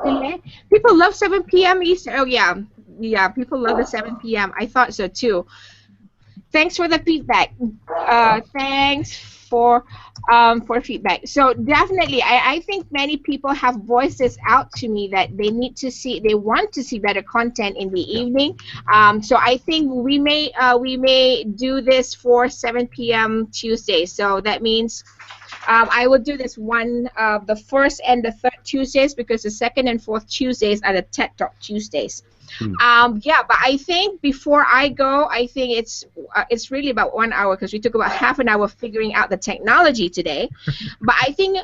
Delay. People love 7 p.m. Eastern. Oh, yeah. Yeah, people love the 7 p.m. I thought so, too. Thanks for the feedback. Thanks for feedback. So definitely, I think many people have voiced this out to me that they need to see, they want to see better content in the evening. So I think we may do this for 7 p.m. Tuesday. So that means I will do this one the first and the third Tuesdays, because the second and fourth Tuesdays are the TED Talk Tuesdays. Yeah, but I think before I go, I think it's really about 1 hour, because we took about half an hour figuring out the technology today. But I think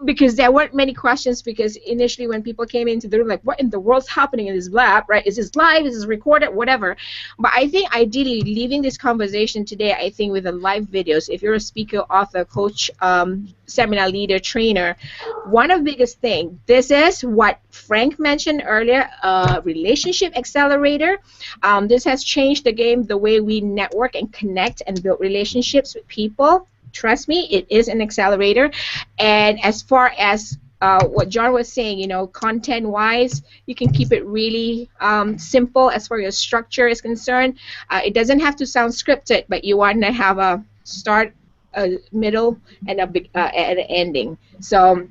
because there weren't many questions, because initially when people came into the room, like, what in the world's happening in this lab, right? Is this live? Is this recorded? Whatever. But I think ideally leaving this conversation today, I think with the live videos, if you're a speaker, author, coach, seminar leader, trainer, one of the biggest thing, this is what Frank mentioned earlier, relationship accelerator. This has changed the game, the way we network and connect and build relationships with people. Trust me, it is an accelerator. And as far as what John was saying, you know, content-wise, you can keep it really simple as far as structure is concerned. It doesn't have to sound scripted, but you want to have a start, a middle, and an ending. So,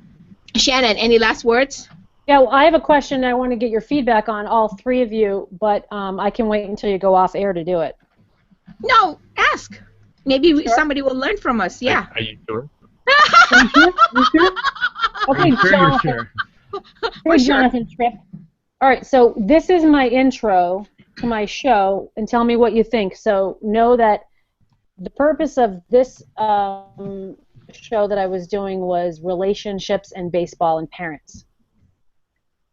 Shannon, any last words? Yeah, well, I have a question I want to get your feedback on, all three of you, but I can wait until you go off air to do it. No, ask. Maybe somebody will learn from us. Yeah. Are you sure? You sure? Okay, I'm sure you're Jonathan. sure. For Hey, sure. Jonathan Tripp. All right, so this is my intro to my show, and tell me what you think. So know that the purpose of this show that I was doing was relationships and baseball and parents.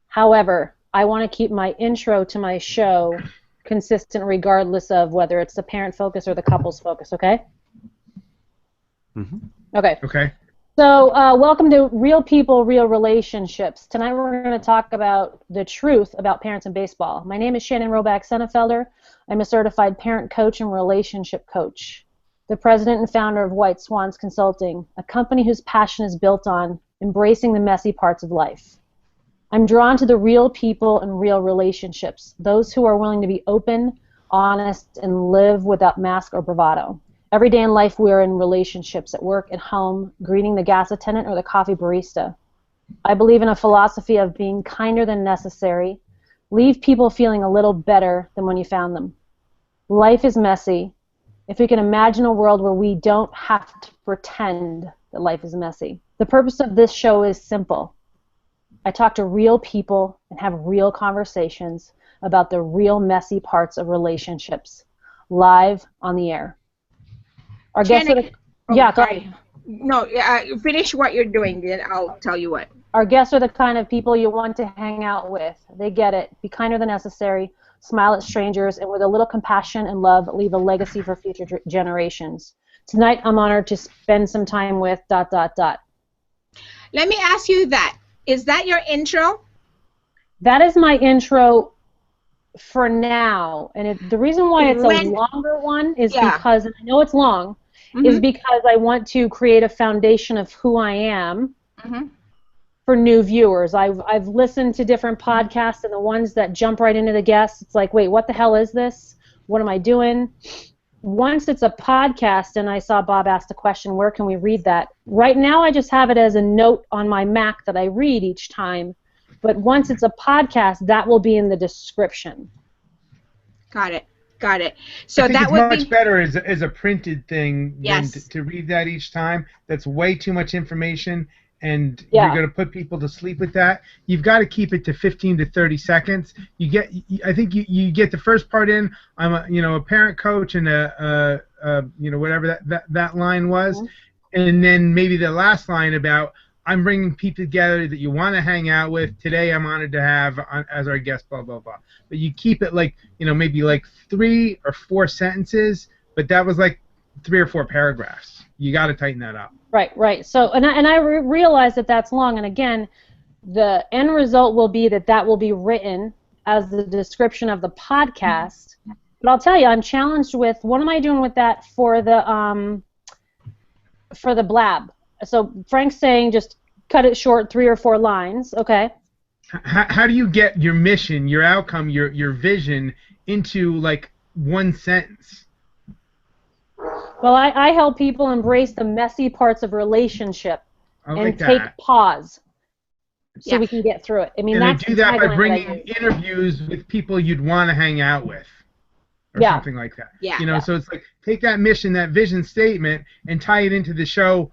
However, I want to keep my intro to my show consistent regardless of whether it's the parent focus or the couples focus, okay? Okay. Okay. So welcome to Real People, Real Relationships. Tonight we're going to talk about the truth about parents and baseball. My name is Shannon Roback-Sennefelder. I'm a certified parent coach and relationship coach, the president and founder of White Swans Consulting, a company whose passion is built on embracing the messy parts of life. I'm drawn to the real people and real relationships, those who are willing to be open, honest, and live without mask or bravado. Every day in life we are in relationships, at work, at home, greeting the gas attendant or the coffee barista. I believe in a philosophy of being kinder than necessary. Leave people feeling a little better than when you found them. Life is messy. If we can imagine a world where we don't have to pretend that life is messy. The purpose of this show is simple. I talk to real people and have real conversations about the real messy parts of relationships, live on the air. Our guests are the, yeah, go ahead. No, finish what you're doing, then I'll tell you what. Our guests are the kind of people you want to hang out with. They get it. Be kinder than necessary, smile at strangers, and with a little compassion and love, leave a legacy for future generations. Tonight, I'm honored to spend some time with ... Let me ask you that. Is that your intro? That is my intro for now, and the reason why it's a When, longer one is yeah. because, and I know it's long, is because I want to create a foundation of who I am for new viewers. I've listened to different podcasts, and the ones that jump right into the guests, it's like, wait, what the hell is this? What am I doing? Once it's a podcast, and I saw Bob ask the question, where can we read that? Right now I just have it as a note on my Mac that I read each time, but once it's a podcast, that will be in the description. Got it. Got it. So I think that it's would much be better as a printed thing Yes. than to read that each time. That's way too much information, and Yeah. you're going to put people to sleep with that. You've got to keep it to 15 to 30 seconds. I think you get the first part in. I'm a parent coach and whatever that line was, and then maybe the last line about I'm bringing people together that you want to hang out with. Today I'm honored to have as our guest, blah, blah, blah. But you keep it like, maybe like 3 or 4 sentences, but that was like 3 or 4 paragraphs. You got to tighten that up. Right. So, and I realize that that's long, and again, the end result will be that will be written as the description of the podcast. But I'll tell you, I'm challenged with what am I doing with that for the Blab. So Frank's saying just cut it short, 3 or 4 lines. Okay. How do you get your mission, your outcome, your vision into like 1 sentence? Well, I help people embrace the messy parts of relationship and take pause so we can get through it. I mean, and I that's do that by tagline bringing I use. interviews with people you'd want to hang out with, or something like that. Yeah. So it's like take that mission, that vision statement, and tie it into the show.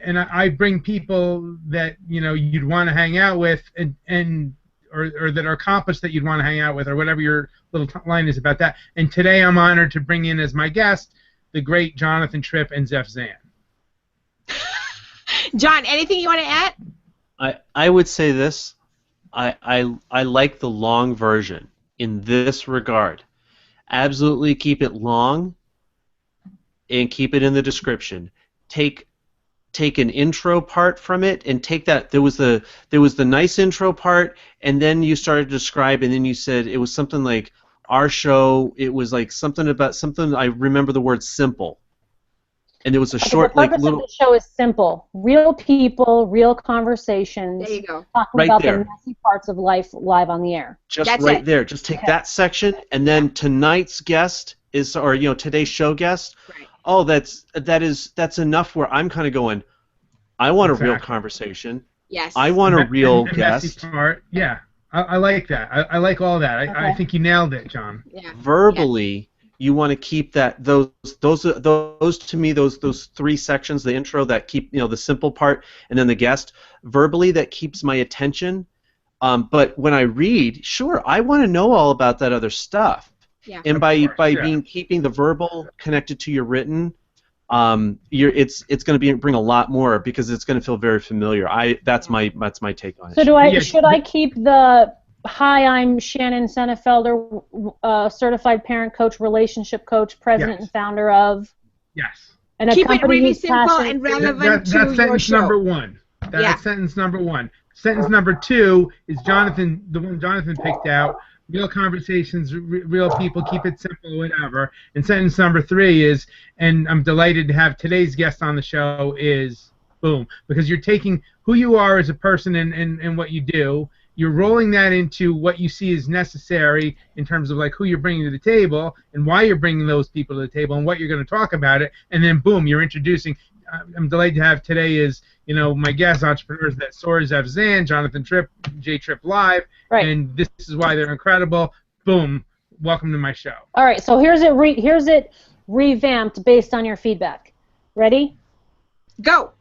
And I bring people that you'd want to hang out with, or that are accomplished that you'd want to hang out with, or whatever your little line is about that. And today I'm honored to bring in as my guest the great Jonathan Tripp and Zeph Zan. John, anything you want to add? I would say this. I like the long version in this regard. Absolutely keep it long and keep it in the description. Take an intro part from it and take that. There was the nice intro part, and then you started to describe, and then you said it was something like our show. It was like something about something. I remember the word simple, and there was a short the purpose of the show is simple: real people, real conversations. There you go. Talking Right about there. the messy parts of life live on the air. Just That's right it. there. Just take that section, and then tonight's guest is, or today's show guest. Right. Oh, that's enough. Where I'm kind of going, I want a real Exactly. conversation. Yes. I want a real And the messy guest. part, yeah. I like that. I like all that. I Okay. think you nailed it, John. Yeah. Verbally, you want to keep that those to me those 3 sections, the intro that keep the simple part, and then the guest. Verbally, that keeps my attention. But when I read, sure, I want to know all about that other stuff. Yeah. And Of by course, yeah. keeping the verbal connected to your written, it's going to bring a lot more because it's going to feel very familiar. That's my take on it. So Yeah. should I keep the hi, I'm Shannon Senefelder, certified parent coach, relationship coach, president Yes. and founder of, Yes. and a Keep it company really whose simple passion- and relevant That's to your sentence show. number 1. That's Yeah. sentence number 1. Sentence number 2 is the one Jonathan picked out. Real conversations, real people, keep it simple, whatever. And sentence number 3 is, and I'm delighted to have today's guest on the show is, boom. Because you're taking who you are as a person and what you do, you're rolling that into what you see as necessary in terms of like who you're bringing to the table and why you're bringing those people to the table and what you're going to talk about it, and then boom, you're introducing. I'm delighted to have today is my guest entrepreneurs that soar, Zeph Zan, Jonathan Tripp, J Tripp Live, Right. and this is why they're incredible. Boom, welcome to my show. All right, so here's it revamped based on your feedback. Ready? Go.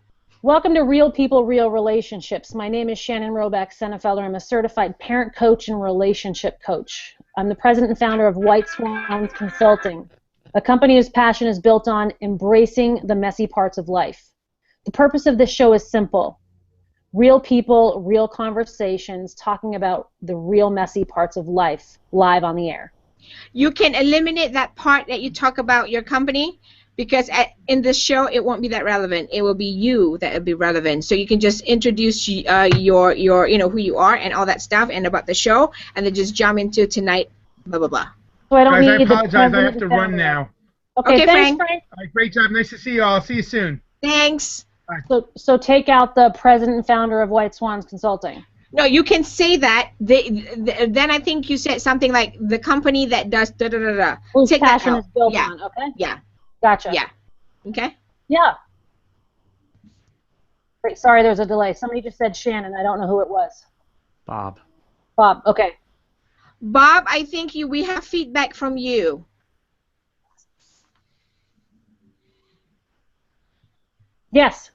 Welcome to Real People, Real Relationships. My name is Shannon Roback Senefelder. I'm a certified parent coach and relationship coach. I'm the president and founder of White Swans Consulting, a company whose passion is built on embracing the messy parts of life. The purpose of this show is simple: real people, real conversations, talking about the real messy parts of life live on the air. You can eliminate that part that you talk about your company because in this show it won't be that relevant. It will be you that will be relevant. So you can just introduce your who you are and all that stuff and about the show, and then just jump into tonight, blah blah blah. So I don't Guys, I need the apologize. I have president to and run founder. now. Okay, Okay, thanks, Frank. Frank. All right, great job. Nice to see you all. I'll see you soon. Thanks. So take out the president and founder of White Swans Consulting. No, you can say that. Then I think you said something like the company that does da da da da. Whose Take that passion out. is built Yeah. on, okay? Yeah. Gotcha. Yeah. Okay. Yeah. Wait, sorry, there's a delay. Somebody just said Shannon. I don't know who it was. Bob. Bob, okay. Bob, I think we have feedback from you. Yes.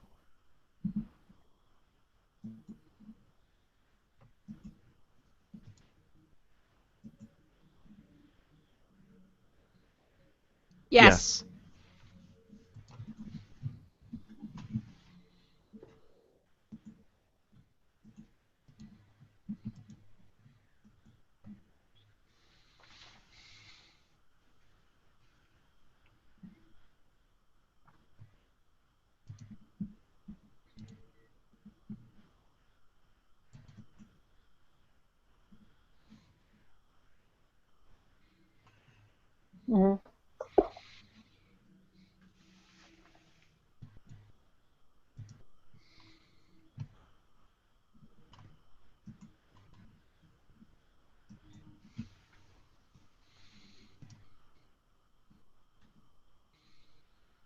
Yes. Mm-hmm.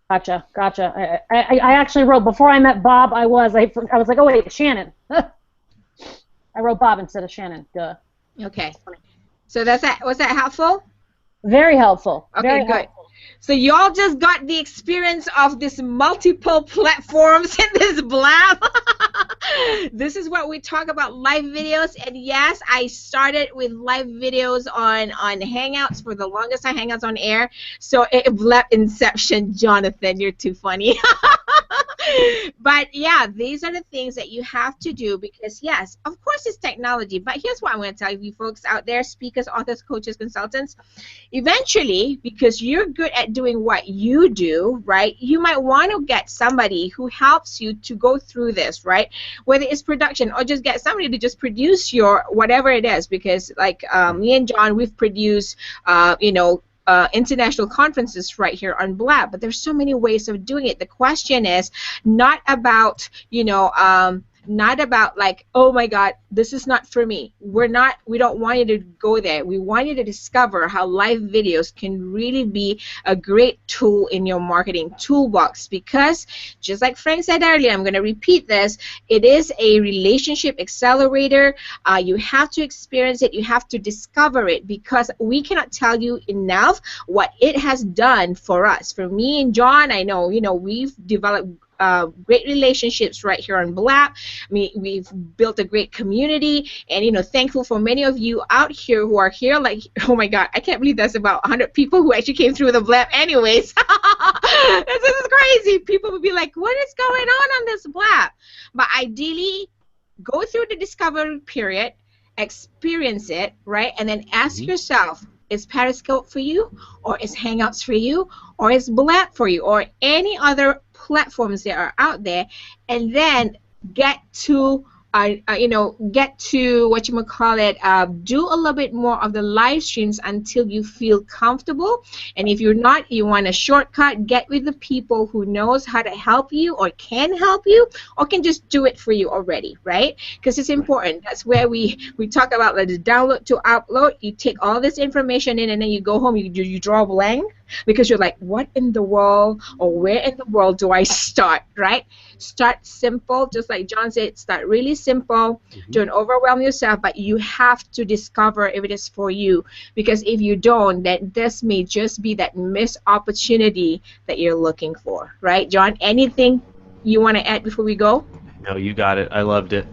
Gotcha, gotcha. I actually wrote, before I met Bob, I was like, oh wait, Shannon. I wrote Bob instead of Shannon. Duh. Okay. So was that helpful? Very helpful. Okay, Very good. helpful. So y'all just got the experience of this multiple platforms in this Blab. This is what we talk about, live videos. And yes, I started with live videos on Hangouts for the longest time, Hangouts on air. So Blab Inception, Jonathan, you're too funny. But yeah, these are the things that you have to do because yes, of course it's technology. But here's what I'm going to tell you folks out there, speakers, authors, coaches, consultants. Eventually, because you're good at doing what you do, right, you might want to get somebody who helps you to go through this, right, whether it's production or just get somebody to just produce your whatever it is, because like me and John, we've produced international conferences right here on Blab, but there's so many ways of doing it. The question is not about not about like, oh my God, this is not for me. We don't want you to go there. We want you to discover how live videos can really be a great tool in your marketing toolbox, because just like Frank said earlier, I'm going to repeat this, it is a relationship accelerator. You have to experience it. You have to discover it, because we cannot tell you enough what it has done for us. For me and John, I know, we've developed great relationships right here on Blab. I mean, we've built a great community, and thankful for many of you out here who are here. Like, oh my God, I can't believe that's about 100 people who actually came through the Blab. Anyways, this is crazy. People would be like, "What is going on this Blab?" But ideally, go through the discovery period, experience it, right, and then ask yourself, is Periscope for you, or is Hangouts for you, or is Blab for you, or any other platforms that are out there, and then get to do a little bit more of the live streams until you feel comfortable. And if you're not, you want a shortcut, get with the people who knows how to help you or can help you or can just do it for you already, right? Because it's important. That's where we talk about like the download to upload. You take all this information in and then you go home, you draw a blank because you're like, what in the world or where in the world do I start, right? Start simple, just like John said, start really simple. Don't overwhelm yourself, but you have to discover if it is for you, because if you don't, then this may just be that missed opportunity that you're looking for, right? John, anything you want to add before we go? No, you got it. I loved it.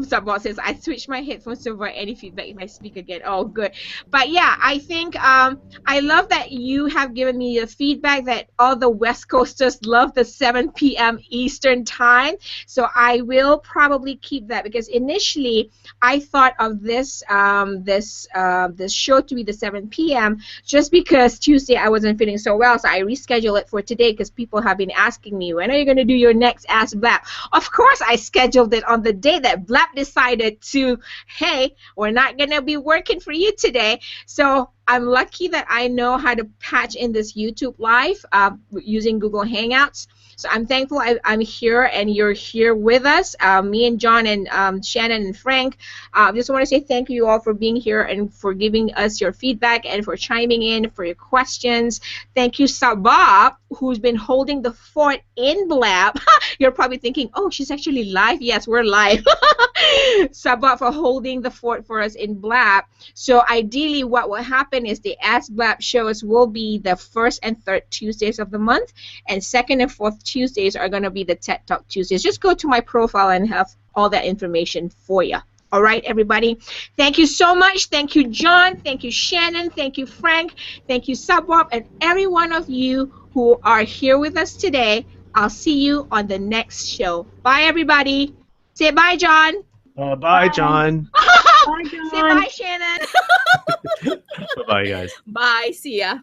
Sabot says, I switched my headphones to avoid any feedback if I speak again. Oh, good. But yeah, I think I love that you have given me the feedback that all the West Coasters love the 7 p.m. Eastern time. So I will probably keep that, because initially I thought of this show to be the 7 p.m. just because Tuesday I wasn't feeling so well. So I rescheduled it for today because people have been asking me, when are you going to do your next Ask Blab? Of course, I scheduled it on the day that Blab decided to, hey, we're not going to be working for you today. So I'm lucky that I know how to patch in this YouTube Live using Google Hangouts. So I'm thankful I'm here and you're here with us, me and John and Shannon and Frank. I just want to say thank you all for being here and for giving us your feedback and for chiming in, for your questions. Thank you, Sabah, who's been holding the fort in Blab. You're probably thinking, oh, she's actually live. Yes, we're live. Sabah for holding the fort for us in Blab. So ideally what will happen is the Ask Blab shows will be the first and third Tuesdays of the month, and second and fourth Tuesdays are going to be the TED Talk Tuesdays. Just go to my profile and have all that information for you. All right, everybody. Thank you so much. Thank you, John. Thank you, Shannon. Thank you, Frank. Thank you, Subwap, and every one of you who are here with us today. I'll see you on the next show. Bye, everybody. Say bye, John. Bye, John. Bye, John. Say bye, Shannon. Bye-bye, guys. Bye. See ya.